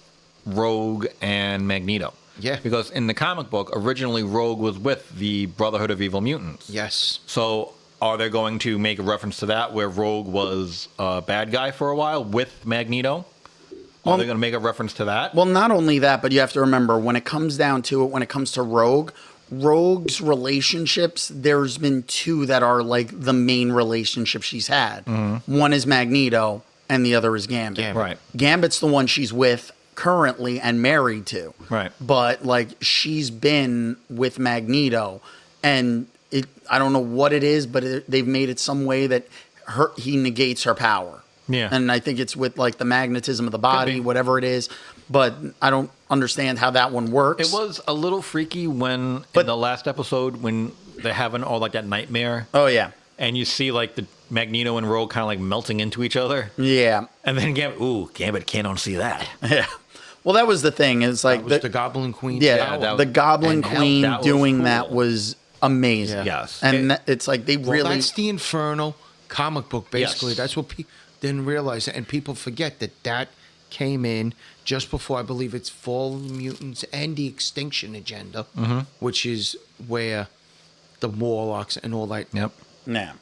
Rogue and Magneto. Yeah. Because in the comic book, originally Rogue was with the Brotherhood of Evil Mutants. Yes. So are they going to make a reference to that, where Rogue was a bad guy for a while with Magneto? Are they going to make a reference to that? Well, not only that, but you have to remember, when it comes down to it, when it comes to Rogue's relationships, there's been 2 that are like the main relationships she's had. One is Magneto, and the other is Gambit. Right. Gambit's the one she's with currently and married to. Right. But like, she's been with Magneto, and I don't know what it is, but they've made it some way that he negates her power. Yeah. And I think it's with like the magnetism of the body, be. whatever it is. But I don't understand how that one works. It was a little freaky in the last episode when they're having all like that nightmare. Oh, yeah. And you see like the Magneto and Rogue kind of like melting into each other. Yeah. And then Gambit can't unsee that. Yeah. Well, that was the thing. It's like That was the Goblin Queen. yeah, that the was- Goblin and hell, Queen that was doing cool. that was amazing. Yeah. Yes. And it's like they Well, really. that's the Inferno comic book, basically. Yes. That's what people didn't realize. And people forget that came in just before, I believe it's Fall of the Mutants and the Extinction Agenda, which is where the Morlocks and all that. Yep. Yeah.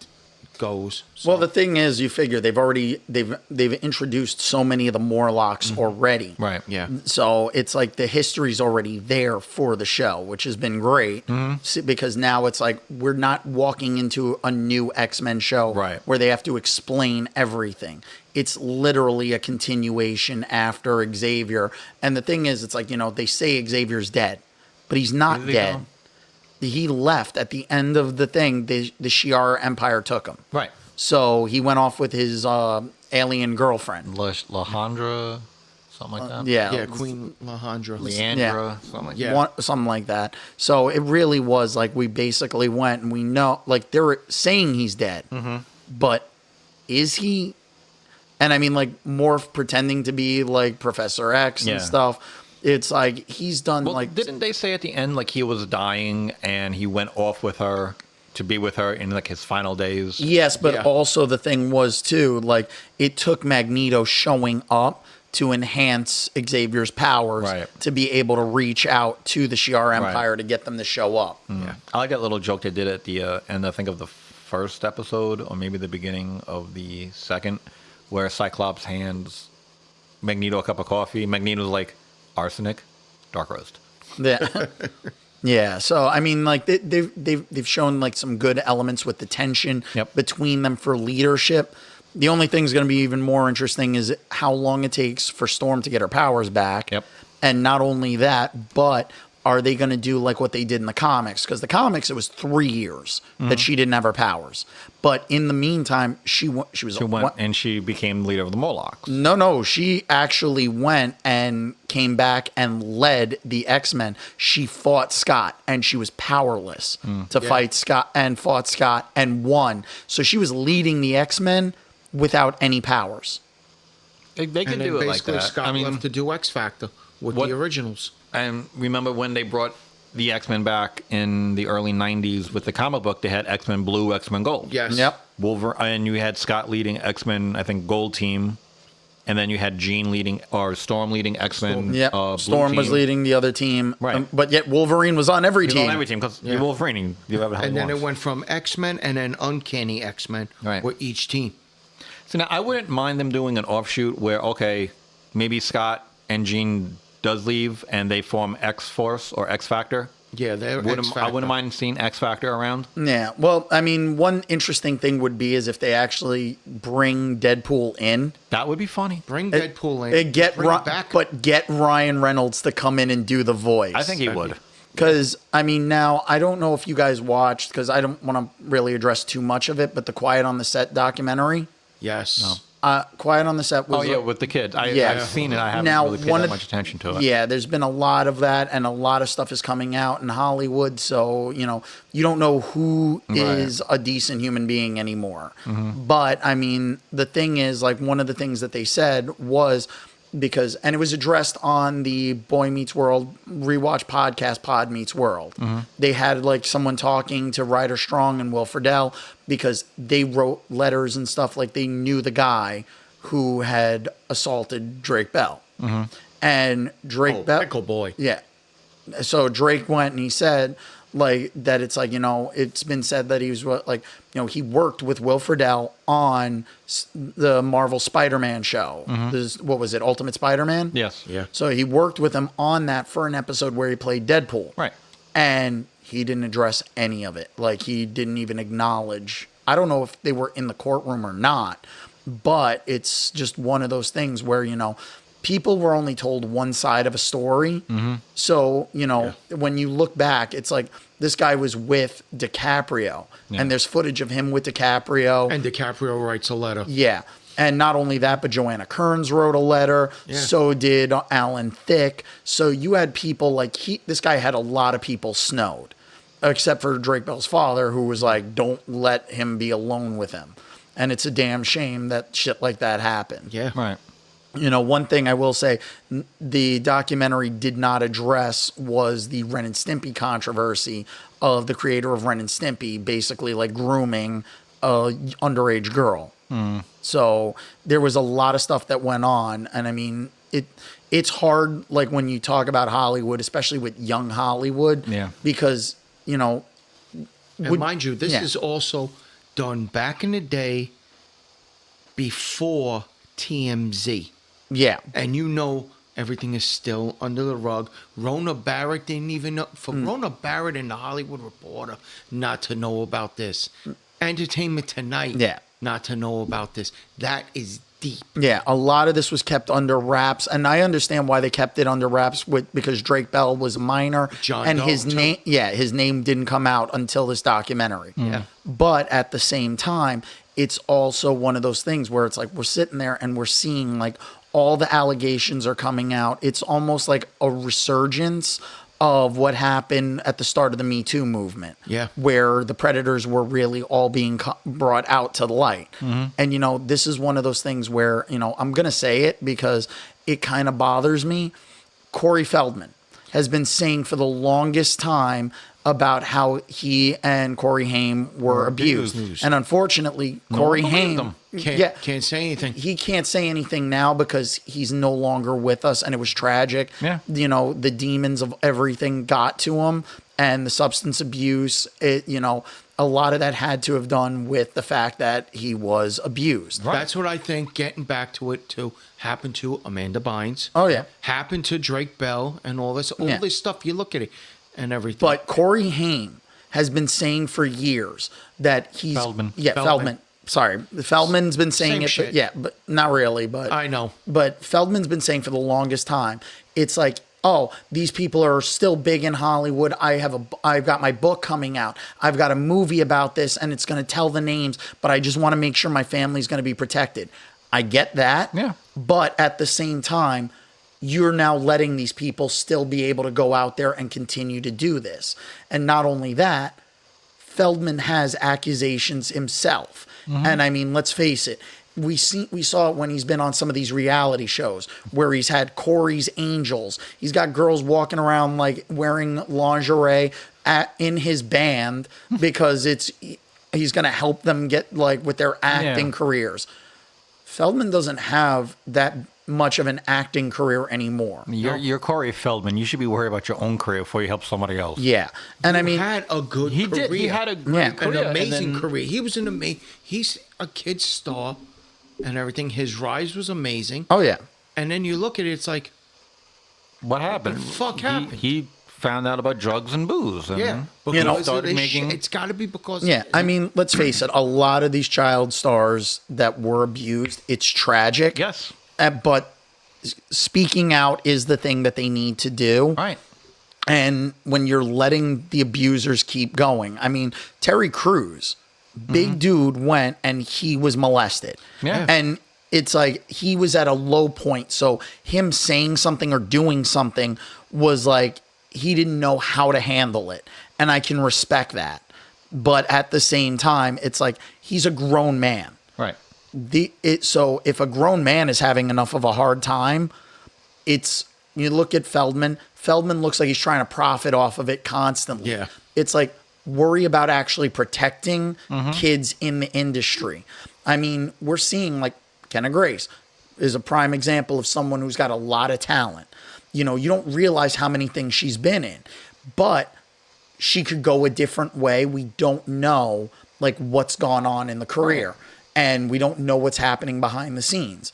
goes. So. Well, the thing is, you figure they've introduced so many of the Morlocks already. Right. yeah. So it's like the history's already there for the show, which has been great. Because now it's like we're not walking into a new X-Men show Right. where they have to explain everything. It's literally a continuation after Xavier. And the thing is, it's like, they say Xavier's dead, but he's not Did he dead. go? He left at the end of the thing. The Shi'ar Empire took him. Right. So he went off with his alien girlfriend. Lahandra, something like that. Yeah. Yeah, Queen Lahandra. Leandra, something like Yeah. that. Something like that. So it really was like we basically went and we know, like they're saying he's dead, but is he? And I mean, like Morph pretending to be like Professor X and Yeah. stuff. It's like he's done Well, like didn't they say at the end like he was dying and he went off with her to be with her in like his final days? yes, but Yeah. also the thing was too like it took Magneto showing up to enhance Xavier's powers Right. to be able to reach out to the Shi'ar Empire to get them to show up. Yeah. I like that little joke they did at the end, I think, of the first episode, or maybe the beginning of the second, where Cyclops hands Magneto a cup of coffee. Magneto's like, arsenic, dark roast. Yeah. Yeah. So I mean, like they've shown like some good elements with the tension Yep. between them for leadership. The only thing's going to be even more interesting is how long it takes for Storm to get her powers back. Yep. And not only that, but are they going to do like what they did in the comics? Because the comics, it was 3 years that she didn't have her powers. But in the meantime, she was She went and she became leader of the Morlocks. No, she actually went and came back and led the X-Men. She fought Scott and she was powerless to fight Scott and fought Scott and won. So she was leading the X-Men without any powers. They can And then do it like basically that. Scott I mean, left to do X Factor with What- the originals. and remember when they brought the X-Men back in the early 90s with the comic book, they had X-Men Blue, X-Men Gold. Yes. Yep. Wolverine, and you had Scott leading X-Men, I think, Gold Team. And then you had Jean leading, or Storm leading X-Men. Yep. Blue Storm was Team. leading the other team. Right. But yet Wolverine was on every He was team. on every team because Yeah. you're Wolverine. You have it how And you then want. it went from X-Men and then Uncanny X-Men Right. with each team. So now I wouldn't mind them doing an offshoot where, okay, maybe Scott and Jean does leave and they form X-Force or X-Factor. Yeah, they're I X-Factor. wouldn't mind seeing X-Factor around. Yeah. Well, I mean, one interesting thing would be is if they actually bring Deadpool in. That would be funny. Bring Deadpool in. Bring it back. But get Ryan Reynolds to come in and do the voice. I think he would. Because, I mean, now, I don't know if you guys watched, because I don't want to really address too much of it, but the Quiet on the Set documentary. Yes. Quiet on the Set was. Oh, yeah, with the kids. Yeah. I've seen it. I haven't Now, really paid one that of- much attention to it. Yeah, there's been a lot of that, and a lot of stuff is coming out in Hollywood. So, you don't know who is a decent human being anymore. But, I mean, the thing is, like, one of the things that they said was because, and it was addressed on the Boy Meets World rewatch podcast, Pod Meets World. They had, like, someone talking to Ryder Strong and Will Friedle because they wrote letters and stuff like they knew the guy who had assaulted Drake Bell. And Drake Bell. Pickle Boy. Yeah. So Drake went and he said, like, that it's like, it's been said that he was like, he worked with Will Friedle on the Marvel Spider-Man show. What was it? Ultimate Spider-Man? Yes. Yeah. So he worked with him on that for an episode where he played Deadpool. Right. And he didn't address any of it. Like, he didn't even acknowledge. I don't know if they were in the courtroom or not, but it's just one of those things where, people were only told one side of a story. So, when you look back, it's like this guy was with DiCaprio, and there's footage of him with DiCaprio. And DiCaprio writes a letter. Yeah. And not only that, but Joanna Kearns wrote a letter. Yeah. So did Alan Thicke. So you had people like this guy had a lot of people snowed, except for Drake Bell's father, who was like, don't let him be alone with him. And it's a damn shame that shit like that happened. Yeah. Right. One thing I will say, the documentary did not address was the Ren and Stimpy controversy of the creator of Ren and Stimpy basically like grooming a underage girl. So there was a lot of stuff that went on. And I mean, it's hard, like when you talk about Hollywood, especially with young Hollywood, Yeah. because, And mind you, this Yeah. is also done back in the day before TMZ. Yeah. And you know everything is still under the rug. Rona Barrett didn't even know. For Rona Barrett and the Hollywood Reporter not to know about this. Entertainment Tonight Yeah. not to know about this. That is deep. Yeah, a lot of this was kept under wraps, and I understand why they kept it under wraps because Drake Bell was a minor, John and Doe, his too. name, his name didn't come out until this documentary. Yeah. But at the same time, it's also one of those things where it's like we're sitting there and we're seeing like all the allegations are coming out. It's almost like a resurgence of what happened at the start of the Me Too movement. Yeah. Where the predators were really all being brought out to the light. And, you know, this is one of those things where, you know, I'm going to say it because it kind of bothers me. Corey Feldman has been saying for the longest time about how he and Corey Haim were abused. And unfortunately, Corey one believed Haim them. Can't say anything. he can't say anything now because he's no longer with us, and it was tragic. Yeah. You know, the demons of everything got to him, and the substance abuse, you know, a lot of that had to have done with the fact that he was abused. Right. That's what I think, getting back to it, too, happened to Amanda Bynes. Oh, yeah. Happened to Drake Bell and all this. All Yeah. this stuff, you look at it and everything. But Corey Haim has been saying for years that he's... Feldman. Yeah, Feldman. Sorry. Feldman's been saying Same it, shit. but yeah, but not really. But I know. But Feldman's been saying for the longest time, it's like, oh, these people are still big in Hollywood. I've got my book coming out. I've got a movie about this, and it's going to tell the names, but I just want to make sure my family's going to be protected. I get that. Yeah. But at the same time, you're now letting these people still be able to go out there and continue to do this. And not only that, Feldman has accusations himself. And I mean, let's face it. We saw it when he's been on some of these reality shows where he's had Corey's Angels. He's got girls walking around like wearing lingerie in his band because he's going to help them get like with their acting careers. Feldman doesn't have that much of an acting career anymore. You're Corey Feldman. You should be worried about your own career before you help somebody else. Yeah. And I mean, had a good He career. did. He had a great Yeah. career. An and amazing then- career. He was he's a kid star and everything. His rise was amazing. oh yeah. And then you look at it, it's like, What happened? What the fuck happened? He found out about drugs and booze. And yeah. You know, because of started this making. shit. It's got to be because Yeah, I mean, let's face it. A lot of these child stars that were abused, it's tragic. Yes. But speaking out is the thing that they need to do. Right. And when you're letting the abusers keep going, I mean, Terry Crews, big dude, went and he was molested. Yeah. And it's like he was at a low point. So him saying something or doing something was like he didn't know how to handle it. And I can respect that. But at the same time, it's like he's a grown man. Right. So if a grown man is having enough of a hard time, you look at Feldman. Feldman looks like he's trying to profit off of it constantly. Yeah. It's like worry about actually protecting kids in the industry. I mean, we're seeing like Kenna Grace is a prime example of someone who's got a lot of talent. You know, you don't realize how many things she's been in, but she could go a different way. We don't know like what's gone on in the career, and we don't know what's happening behind the scenes.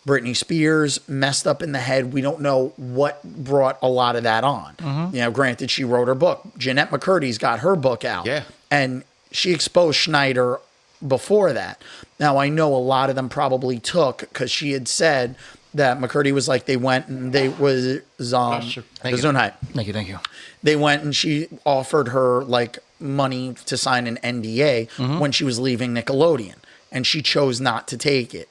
Britney Spears messed up in the head. We don't know what brought a lot of that on. You know, granted, she wrote her book. Jeanette McCurdy's got her book out. Yeah. And she exposed Schneider before that. Now, I know a lot of them probably took because she had said that McCurdy was like, they went and they was Gesundheit. Thank you. They went and she offered her like money to sign an NDA when she was leaving Nickelodeon, and she chose not to take it.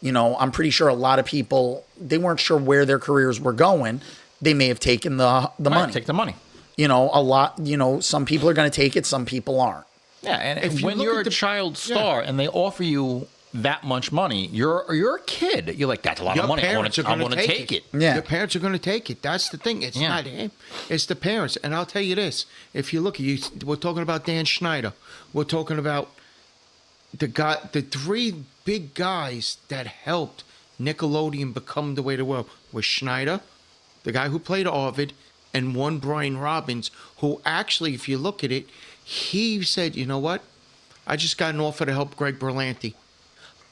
You know, I'm pretty sure a lot of people, they weren't sure where their careers were going. They may have taken the money. Take the money. You know, some people are going to take it, some people aren't. Yeah, and If you when look you're at a the- child star and they offer you that much money, you're a kid. You're like, that's a lot your of money. I parents are want going to to take it. Yeah. Your parents are going to take it. That's the thing. It's Yeah. not him. It's the parents. And I'll tell you this. If you look at we're talking about Dan Schneider. We're talking about the three big guys that helped Nickelodeon become the way they were was Schneider, the guy who played Arvid, and one Brian Robbins, who actually, if you look at it, he said, you know what? I just got an offer to help Greg Berlanti.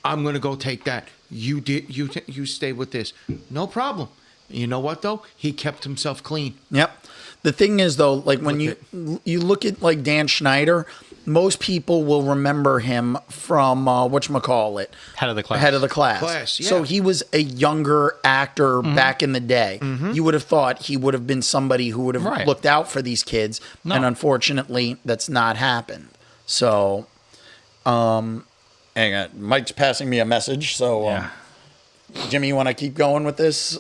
I'm going to go take that. You stay with this. No problem. You know what, though? He kept himself clean. Yep. The thing is, though, like when you look at like Dan Schneider, most people will remember him from whatchamacallit? Head of the class. Head of the class. Class, yeah. So he was a younger actor back in the day. You would have thought he would have been somebody who would have Right. looked out for these kids. No. And unfortunately, that's not happened. So, hang on. Mike's passing me a message. So, Yeah. Jimmy, you want to keep going with this?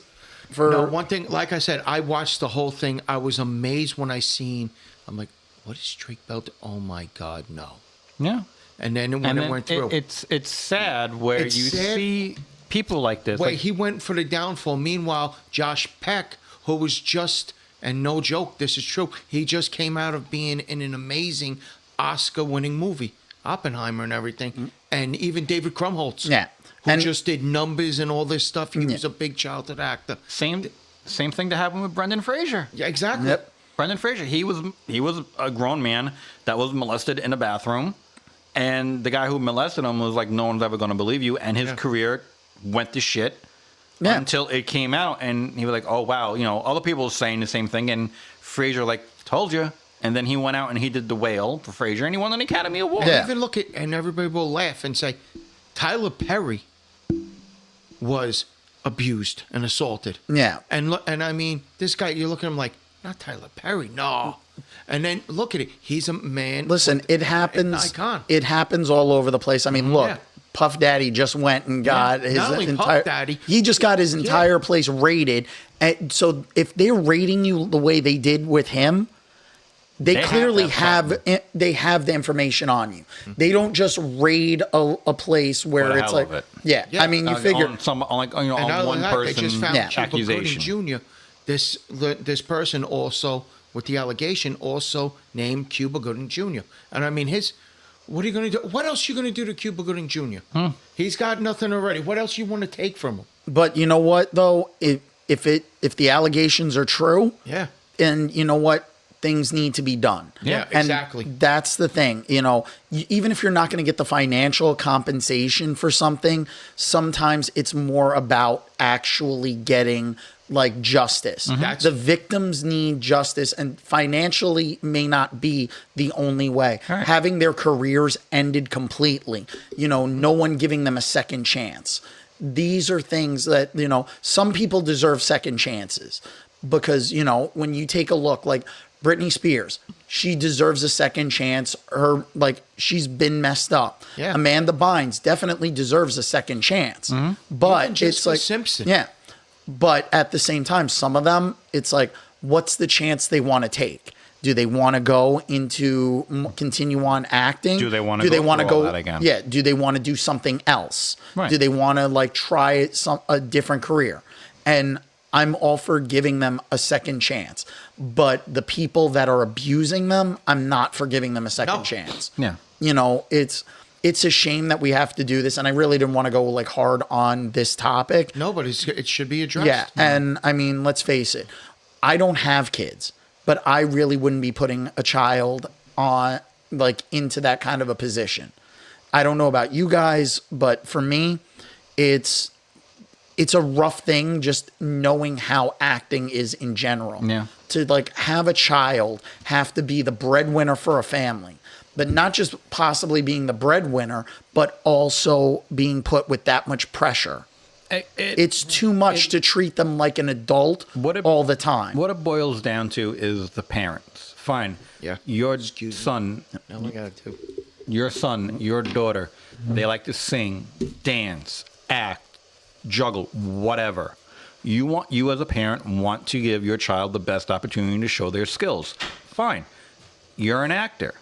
No, one thing, like I said, I watched the whole thing. I was amazed when I'm like, what is Drake Bell? Oh my God, no. Yeah. And then when it went through. It's sad where It's you sad. see people like this. Wait, like, he went for the downfall. Meanwhile, Josh Peck, who was just, and no joke, this is true, he just came out of being in an amazing Oscar-winning movie, Oppenheimer and everything, and even David Krumholtz, Yeah. who And- just did numbers and all this stuff. He was a big childhood actor. same thing to happen with Brendan Fraser. Yeah, exactly. Yep. Brendan Fraser, he was a grown man that was molested in a bathroom, and the guy who molested him was like, no one's ever going to believe you, and his career went to shit Yeah. until it came out, and he was like, oh wow, other people were saying the same thing, and Fraser like, told you, and then he went out and he did The Whale for Fraser, and he won an Academy Award. Yeah. Even look at, and everybody will laugh and say, Tyler Perry was abused and assaulted. Yeah. And look, and I mean, this guy, you look at him like, not Tyler Perry, no. And then look at it, he's a man. Listen, it happens. icon. It happens all over the place. I mean, look, Yeah. Puff Daddy just went and got his Not only Puff entire. Daddy. He just got his entire place rated. And so, if they're rating you the way they did with him, they They have clearly that have they have the information on you. They don't just raid a place For where the it's hell like, of it. yeah. Yeah. I mean, you figure, on some like And not on only one that, person they just found Yeah. Cuba Gooding accusation. Jr. This person also, with the allegation, also named Cuba Gooding Jr. And I mean, what are you going to do? What else are you going to do to Cuba Gooding Jr.? He's got nothing already. What else you want to take from him? but you know what though, if the allegations are true, Yeah. and you know what, things need to be done. Yeah, And exactly. that's the thing. Even if you're not going to get the financial compensation for something, sometimes it's more about actually getting like justice. That's- The victims need justice, and financially may not be the only way. Right. Having their careers ended completely, no one giving them a second chance. These are things that, some people deserve second chances because, when you take a look, like Britney Spears, she deserves a second chance. She's been messed up. Yeah. Amanda Bynes definitely deserves a second chance. But Even it's Jessica like, Simpson. yeah. But at the same time, some of them, it's like, what's the chance they want to take? Do they want to go into continue on acting? Do they wanna Do they go want to through all go that again? Yeah. Do they want to do something else? Right. Do they want to try a different career? And I'm all for giving them a second chance. But the people that are abusing them, I'm not for giving them a second No. chance. Yeah. It's a shame that we have to do this, and I really didn't want to go hard on this topic. No, but it should be addressed. Yeah, and I mean, let's face it. I don't have kids, but I really wouldn't be putting a child on into that kind of a position. I don't know about you guys, but for me, it's a rough thing just knowing how acting is in general. Yeah. To have a child have to be the breadwinner for a family, but not just possibly being the breadwinner, but also being put with that much pressure. It's too much to treat them like an adult all the time. What it boils down to is the parents. Fine. Yeah. Your Excuse me. son, Now I got to. your son, your daughter, they like to sing, dance, act, juggle, whatever. You as a parent want to give your child the best opportunity to show their skills. Fine. You're an actor.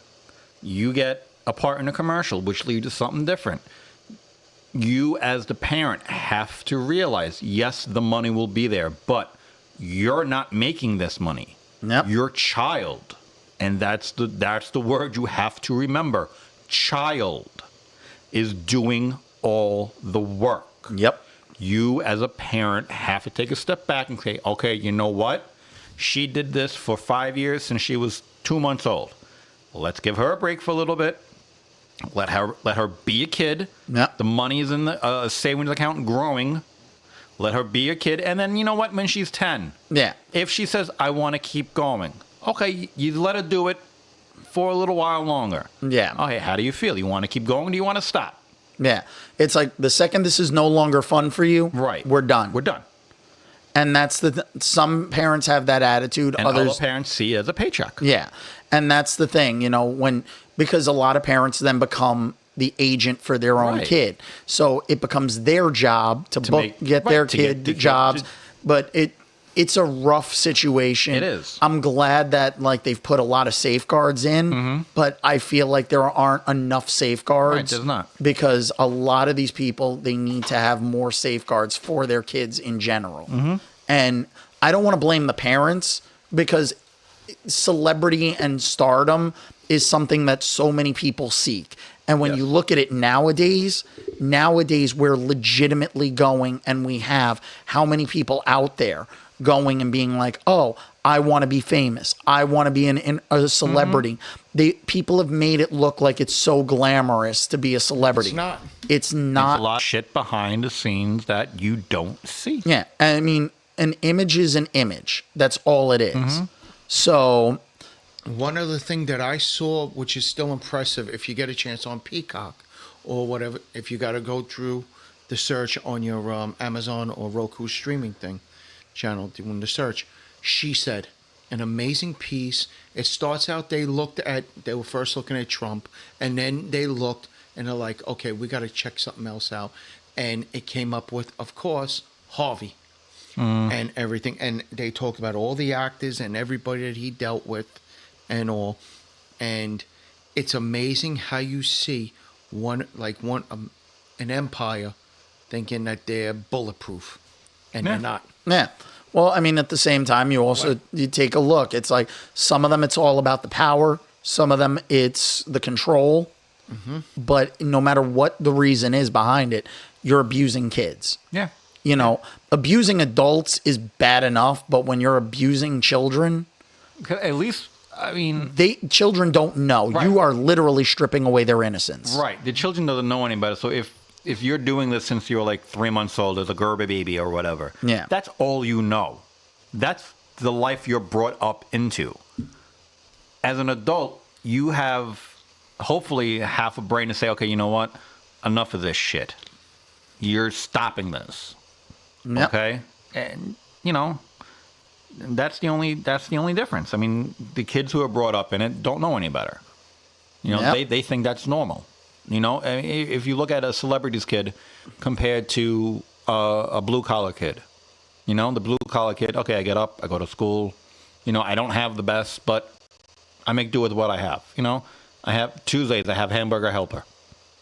You get a part in a commercial, which leads to something different. You as the parent have to realize, yes, the money will be there, but you're not making this money. Yep. Your child, and that's the word you have to remember. Child is doing all the work. Yep. You as a parent have to take a step back and say, okay, you know what? She did this for 5 years since she was 2 months old. Let's give her a break for a little bit. Let her be a kid. Yeah. The money is in the savings account growing. Let her be a kid, and then you know what? When she's 10, Yeah. if she says, "I want to keep going," okay, you let her do it for a little while longer. Yeah. Okay, how do you feel? You want to keep going? Do you want to stop? Yeah. It's like the second this is no longer fun for you, Right. we're done. We're done. And that's some parents have that attitude. And Others, other parents see it as a paycheck. yeah. And that's the thing, because a lot of parents then become the agent for their own Right. kid. So it becomes their job to get right, their to get kid the kid jobs. to- But it's a rough situation. It is. I'm glad that they've put a lot of safeguards in, but I feel like there aren't enough safeguards. Right, there's not. Because a lot of these people, they need to have more safeguards for their kids in general. And I don't want to blame the parents, because celebrity and stardom is something that so many people seek. And when Yes. you look at it nowadays we're legitimately going, and we have how many people out there going and being like, oh, I want to be famous. I want to be a celebrity. People have made it look like it's so glamorous to be a celebrity. It's not. It's There's not. a lot of shit behind the scenes that you don't see. Yeah. I mean, an image is an image. That's all it is. So, One other thing that I saw, which is still impressive, if you get a chance on Peacock or whatever, if you got to go through the search on your Amazon or Roku streaming channel, doing the search, she said, an amazing piece. It starts out, they were first looking at Trump, and then they looked and they're like, okay, we got to check something else out. And it came up with, of course, Harvey. And everything, and they talked about all the actors and everybody that he dealt with and all, and it's amazing how you see an empire thinking that they're bulletproof, and Yeah. they're not. yeah. Well, I mean, at the same time, you take a look. It's like some of them, it's all about the power. Some of them, it's the control. But no matter what the reason is behind it, you're abusing kids. Yeah. Abusing adults is bad enough, but when you're abusing children, At least, I mean, children don't know. Right. You are literally stripping away their innocence. right. The children doesn't know any better. So if you're doing this since you were like 3 months old as a Gerber baby or whatever, Yeah. that's all you know. That's the life you're brought up into. As an adult, you have hopefully half a brain to say, okay, you know what? Enough of this shit. You're stopping this. Yep. Okay? And that's the only difference. I mean, the kids who are brought up in it don't know any better. Yep. They think that's normal. I mean, if you look at a celebrity's kid compared to a blue collar kid, the blue collar kid, okay, I get up, I go to school, I don't have the best, but I make do with what I have. I have Tuesdays, I have hamburger helper.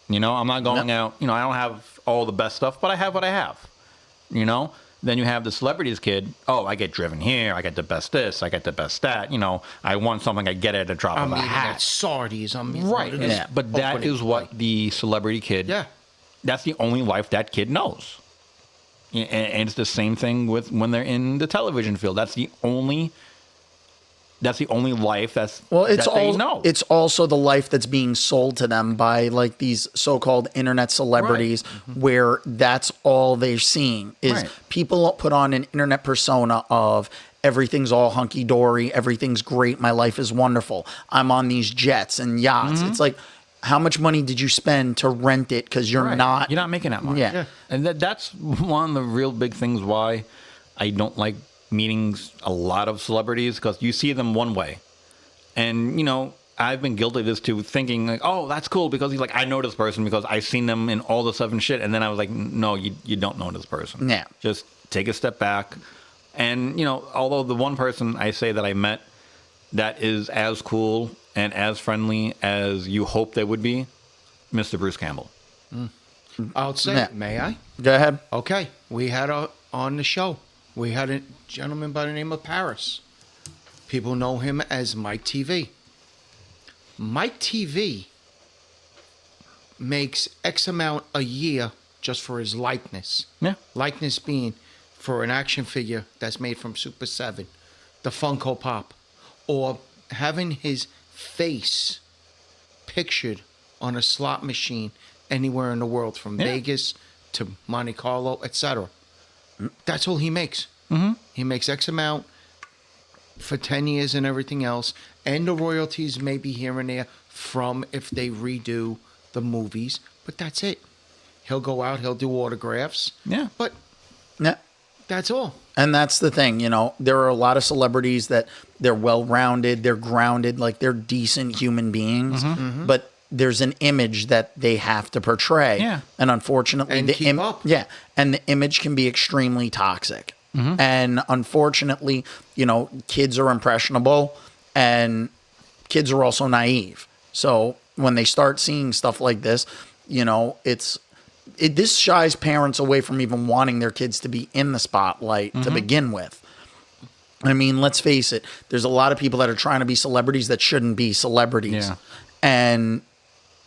I'm not going out, I don't have all the best stuff, but I have what I have. Then you have the celebrities kid. Oh, I get driven here. I get the best this. I get the best that. I want something. I get it at a drop I'm of a eating hat. at Sardi's. I'm eating Right. at this Yeah. But that opening is what play. the celebrity kid. Yeah. That's the only life that kid knows. And it's the same thing with when they're in the television field. That's the only life that they know. It's also the life that's being sold to them by these so-called internet celebrities, where that's all they're seeing is Right. people put on an internet persona of everything's all hunky-dory, everything's great, my life is wonderful, I'm on these jets and yachts. It's like, how much money did you spend to rent it? Because you're Right. not You're not making that much. Yeah. And that's one of the real big things why I don't like meeting a lot of celebrities, because you see them one way. And, I've been guilty of this too, thinking like, oh, that's cool because he's like, I know this person because I've seen them in all the stuff and shit. And then I was like, no, you don't know this person. Yeah. Just take a step back. And, although the one person I say that I met that is as cool and as friendly as you hope they would be, Mr. Bruce Campbell. I'll say, Yeah. may I? Go ahead. Okay, we had on the show, we had a gentleman by the name of Paris. People know him as Mike TV. Mike TV makes X amount a year just for his likeness. Yeah. Likeness being for an action figure that's made from Super 7, the Funko Pop, or having his face pictured on a slot machine anywhere in the world, from Yeah. Vegas to Monte Carlo, etc. That's all he makes. He makes X amount for 10 years and everything else, and the royalties maybe here and there from if they redo the movies, but that's it. He'll go out, he'll do autographs. Yeah. But Yeah. that's all. And that's the thing, there are a lot of celebrities that they're well-rounded, they're grounded, like they're decent human beings, but there's an image that they have to portray. Yeah. And unfortunately, And keep up. Yeah. And the image can be extremely toxic. And unfortunately, kids are impressionable and kids are also naive. So when they start seeing stuff like this, this shies parents away from even wanting their kids to be in the spotlight to begin with. I mean, let's face it. There's a lot of people that are trying to be celebrities that shouldn't be celebrities. Yeah. And,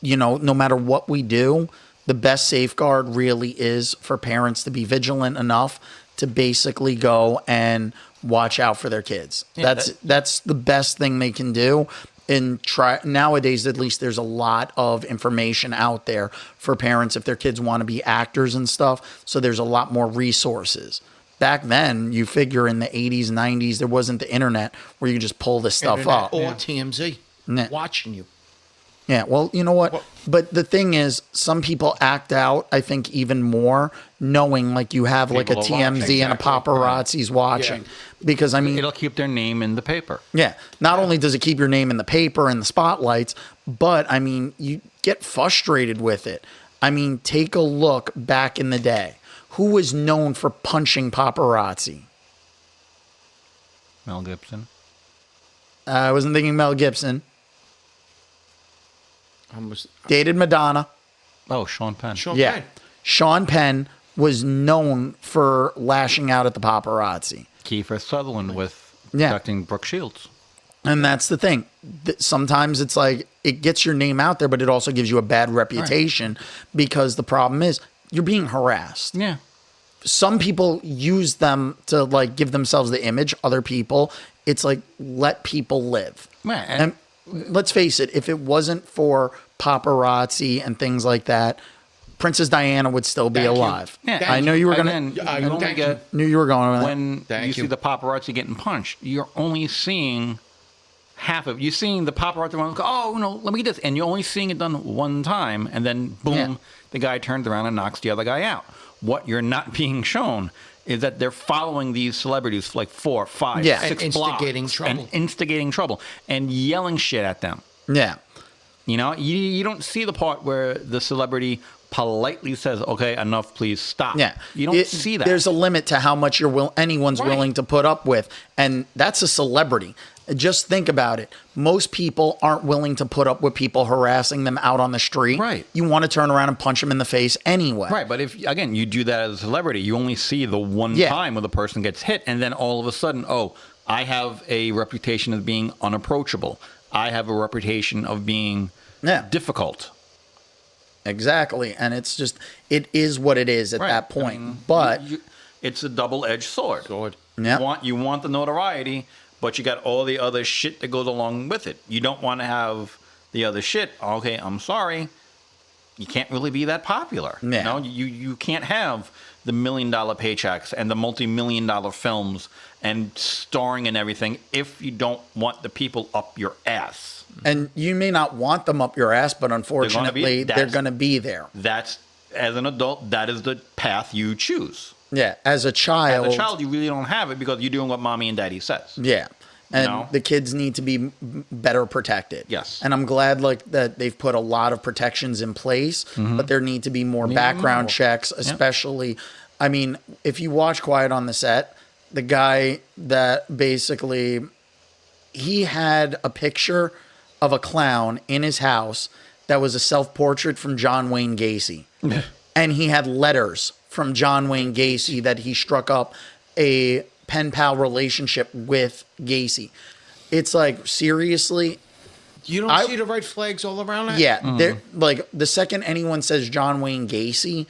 no matter what we do, the best safeguard really is for parents to be vigilant enough to basically go and watch out for their kids. Yeah, That's the best thing they can do. And nowadays, at least, there's a lot of information out there for parents if their kids want to be actors and stuff. So there's a lot more resources. Back then, you figure in the 80s, 90s, there wasn't the internet where you could just pull this stuff Internet up. or TMZ Yeah. watching you. Yeah, well, you know what? Well- But the thing is, some people act out, I think, even more knowing like you have like a People are watching. TMZ and a Exactly. paparazzi's watching. Because, I mean, It'll keep their name in the paper. yeah, not only does it keep your name in the paper and the spotlights, but, I mean, you get frustrated with it. I mean, take a look back in the day. Who was known for punching paparazzi? Mel Gibson. I wasn't thinking Mel Gibson. Almost. Dated Madonna. Oh, Sean Penn. Sean Yeah. Penn. Sean Penn was known for lashing out at the paparazzi. Kiefer Sutherland with Yeah. protecting Brooke Shields. And that's the thing. Sometimes it's like it gets your name out there, but it also gives you a bad reputation because the problem is you're being harassed. Yeah. Some people use them to like give themselves the image. Other people, it's like let people live. Yeah, And let's face it, if it wasn't for paparazzi and things like that, Princess Diana would still be Thank you. alive. Yeah, I know you were gonna. And then I- you only thank you. get Knew you were going with that. when Thank you you. see the paparazzi getting punched. You're only seeing half of. You're seeing the paparazzi one go, oh no, let me get this, and you're only seeing it done one time, and then boom, Yeah. the guy turns around and knocks the other guy out. What you're not being shown is that they're following these celebrities for like 4, 5, Yeah. 6 And instigating blocks trouble. and instigating trouble and yelling shit at them. Yeah. You don't see the part where the celebrity politely says, "Okay, enough, please stop." Yeah, you don't see that. There's a limit to how much anyone's Right. willing to put up with, and that's a celebrity. Just think about it. Most people aren't willing to put up with people harassing them out on the street. Right. You want to turn around and punch them in the face anyway. Right, but if again you do that as a celebrity, you only see the one Yeah. time where the person gets hit, and then all of a sudden, oh, I have a reputation of being unapproachable. I have a reputation of being Yeah. difficult. Exactly, and it is what it is at Right. that point. I mean, but it's a double-edged sword. Yeah. You want the notoriety, but you got all the other shit that goes along with it. You don't want to have the other shit. Okay, I'm sorry. You can't really be that popular. Yeah. You can't have the $1 million paychecks and the multi-million-dollar films and starring and everything if you don't want the people up your ass. and you may not want them up your ass, but unfortunately, they're that's- going to be there. That's, as an adult, that is the path you choose. Yeah, as a child. As a child, you really don't have it because you're doing what mommy and daddy says. Yeah. And know? the kids need to be better protected. Yes. And I'm glad that they've put a lot of protections in place, but there need to be more background more. checks, especially, I mean, if you watch Quiet on the Set, the guy that basically, he had a picture of a clown in his house that was a self-portrait from John Wayne Gacy. And he had letters from John Wayne Gacy that he struck up a pen pal relationship with Gacy. It's like, seriously? You don't see the red flags all around that? Yeah. They're like, the second anyone says John Wayne Gacy,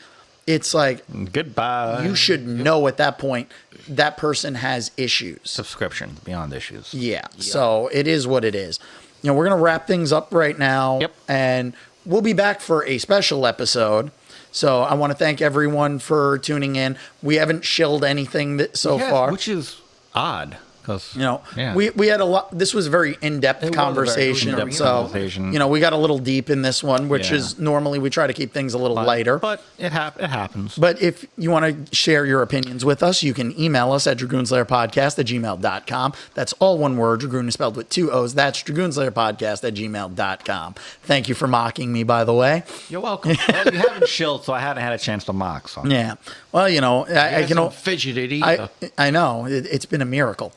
it's like, Goodbye. you should know at that point that person has issues. Subscription beyond issues. Yeah. So it is what it is. We're going to wrap things up right now. Yep. And we'll be back for a special episode. So I want to thank everyone for tuning in. We haven't shilled anything so far. Which is odd. You know, Yeah. we had a lot. This was a very in-depth was a very conversation. in-depth So, conversation. you know, we got a little deep in this one, which Yeah. is normally we try to keep things a little lighter. But it happens. But if you want to share your opinions with us, you can email us at dragoonslayerpodcast@gmail.com. That's all one word. Dragoon is spelled with 2 O's. That's dragoonslayerpodcast@gmail.com. Thank you for mocking me, by the way. You're welcome. Well, you haven't chilled, so I hadn't had a chance to mock. So. Yeah. Well, you know, I can. Hasn't fidgeted either. I know. It's been a miracle.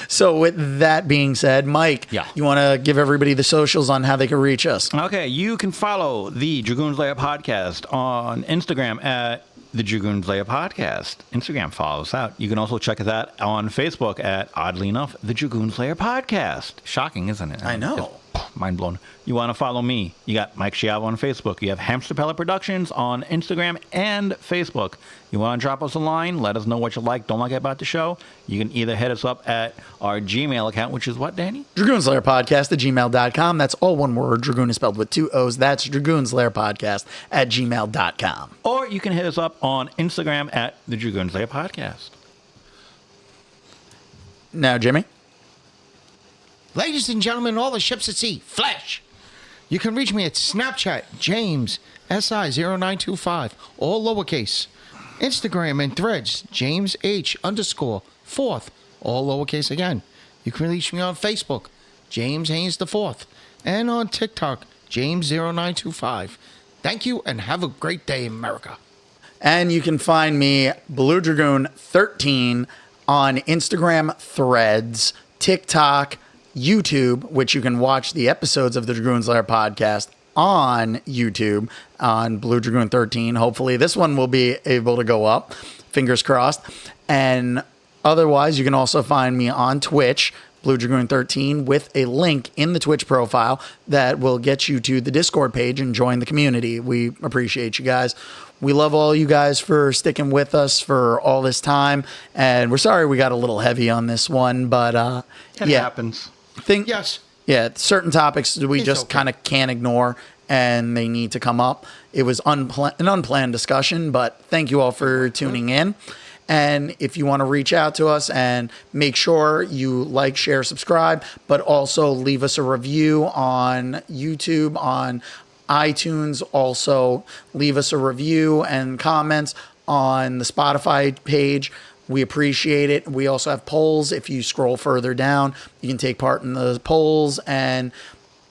So with that being said, Mike, Yeah. you want to give everybody the socials on how they can reach us? Okay, you can follow the Dragoons Lair Podcast on Instagram at the Dragoons Lair Podcast. Instagram, follow us out. You can also check us out on Facebook at, oddly enough, the Dragoons Lair Podcast. Shocking, isn't it? I know. Mind blown. You want to follow me? You got Mike Schiavo on Facebook. You have Hamster Pellet Productions on Instagram and Facebook. You want to drop us a line? Let us know what you like, don't like about the show. You can either hit us up at our Gmail account, which is what, Danny? DragoonslayerPodcast@gmail.com. That's all one word. Dragoon is spelled with 2 O's. That's DragoonslayerPodcast@gmail.com. Or you can hit us up on Instagram at the Dragoons Lair Podcast. Now, Jimmy. Ladies and gentlemen, all the ships at sea, Flash. You can reach me at Snapchat, James, SI0925, all lowercase. Instagram and Threads, James H_4th, all lowercase again. You can reach me on Facebook, James Haynes IV, and on TikTok, James0925. Thank you and have a great day, America. And you can find me, Blue Dragoon 13, on Instagram, Threads, TikTok, YouTube, which you can watch the episodes of the Dragoons Lair podcast on YouTube on Blue Dragoon 13. Hopefully this one will be able to go up. Fingers crossed. And otherwise, you can also find me on Twitch, Blue Dragoon 13, with a link in the Twitch profile that will get you to the Discord page and join the community. We appreciate you guys. We love all you guys for sticking with us for all this time. And we're sorry we got a little heavy on this one, but It happens. Yes. Yeah, certain topics we It's just okay. kind of can't ignore, and they need to come up. It was an unplanned discussion, but thank you all for tuning in. And if you want to reach out to us and make sure you like, share, subscribe, but also leave us a review on YouTube, on iTunes. Also, leave us a review and comments on the Spotify page. We appreciate it. We also have polls. If you scroll further down, you can take part in the polls and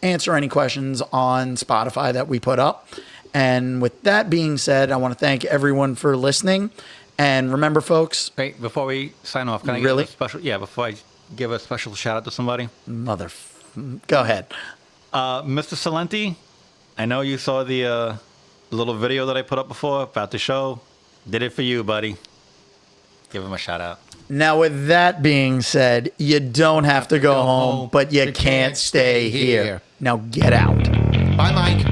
answer any questions on Spotify that we put up. And with that being said, I want to thank everyone for listening. And remember, folks, Wait, before we sign off, can I Really? give a special? Yeah, before I give a special shout out to somebody, go ahead. Mr. Salenti. I know you saw the little video that I put up before about the show. Did it for you, buddy. Give him a shout out. Now, with that being said, you don't have to go home, but you can't stay here. Now get out. Bye, Mike.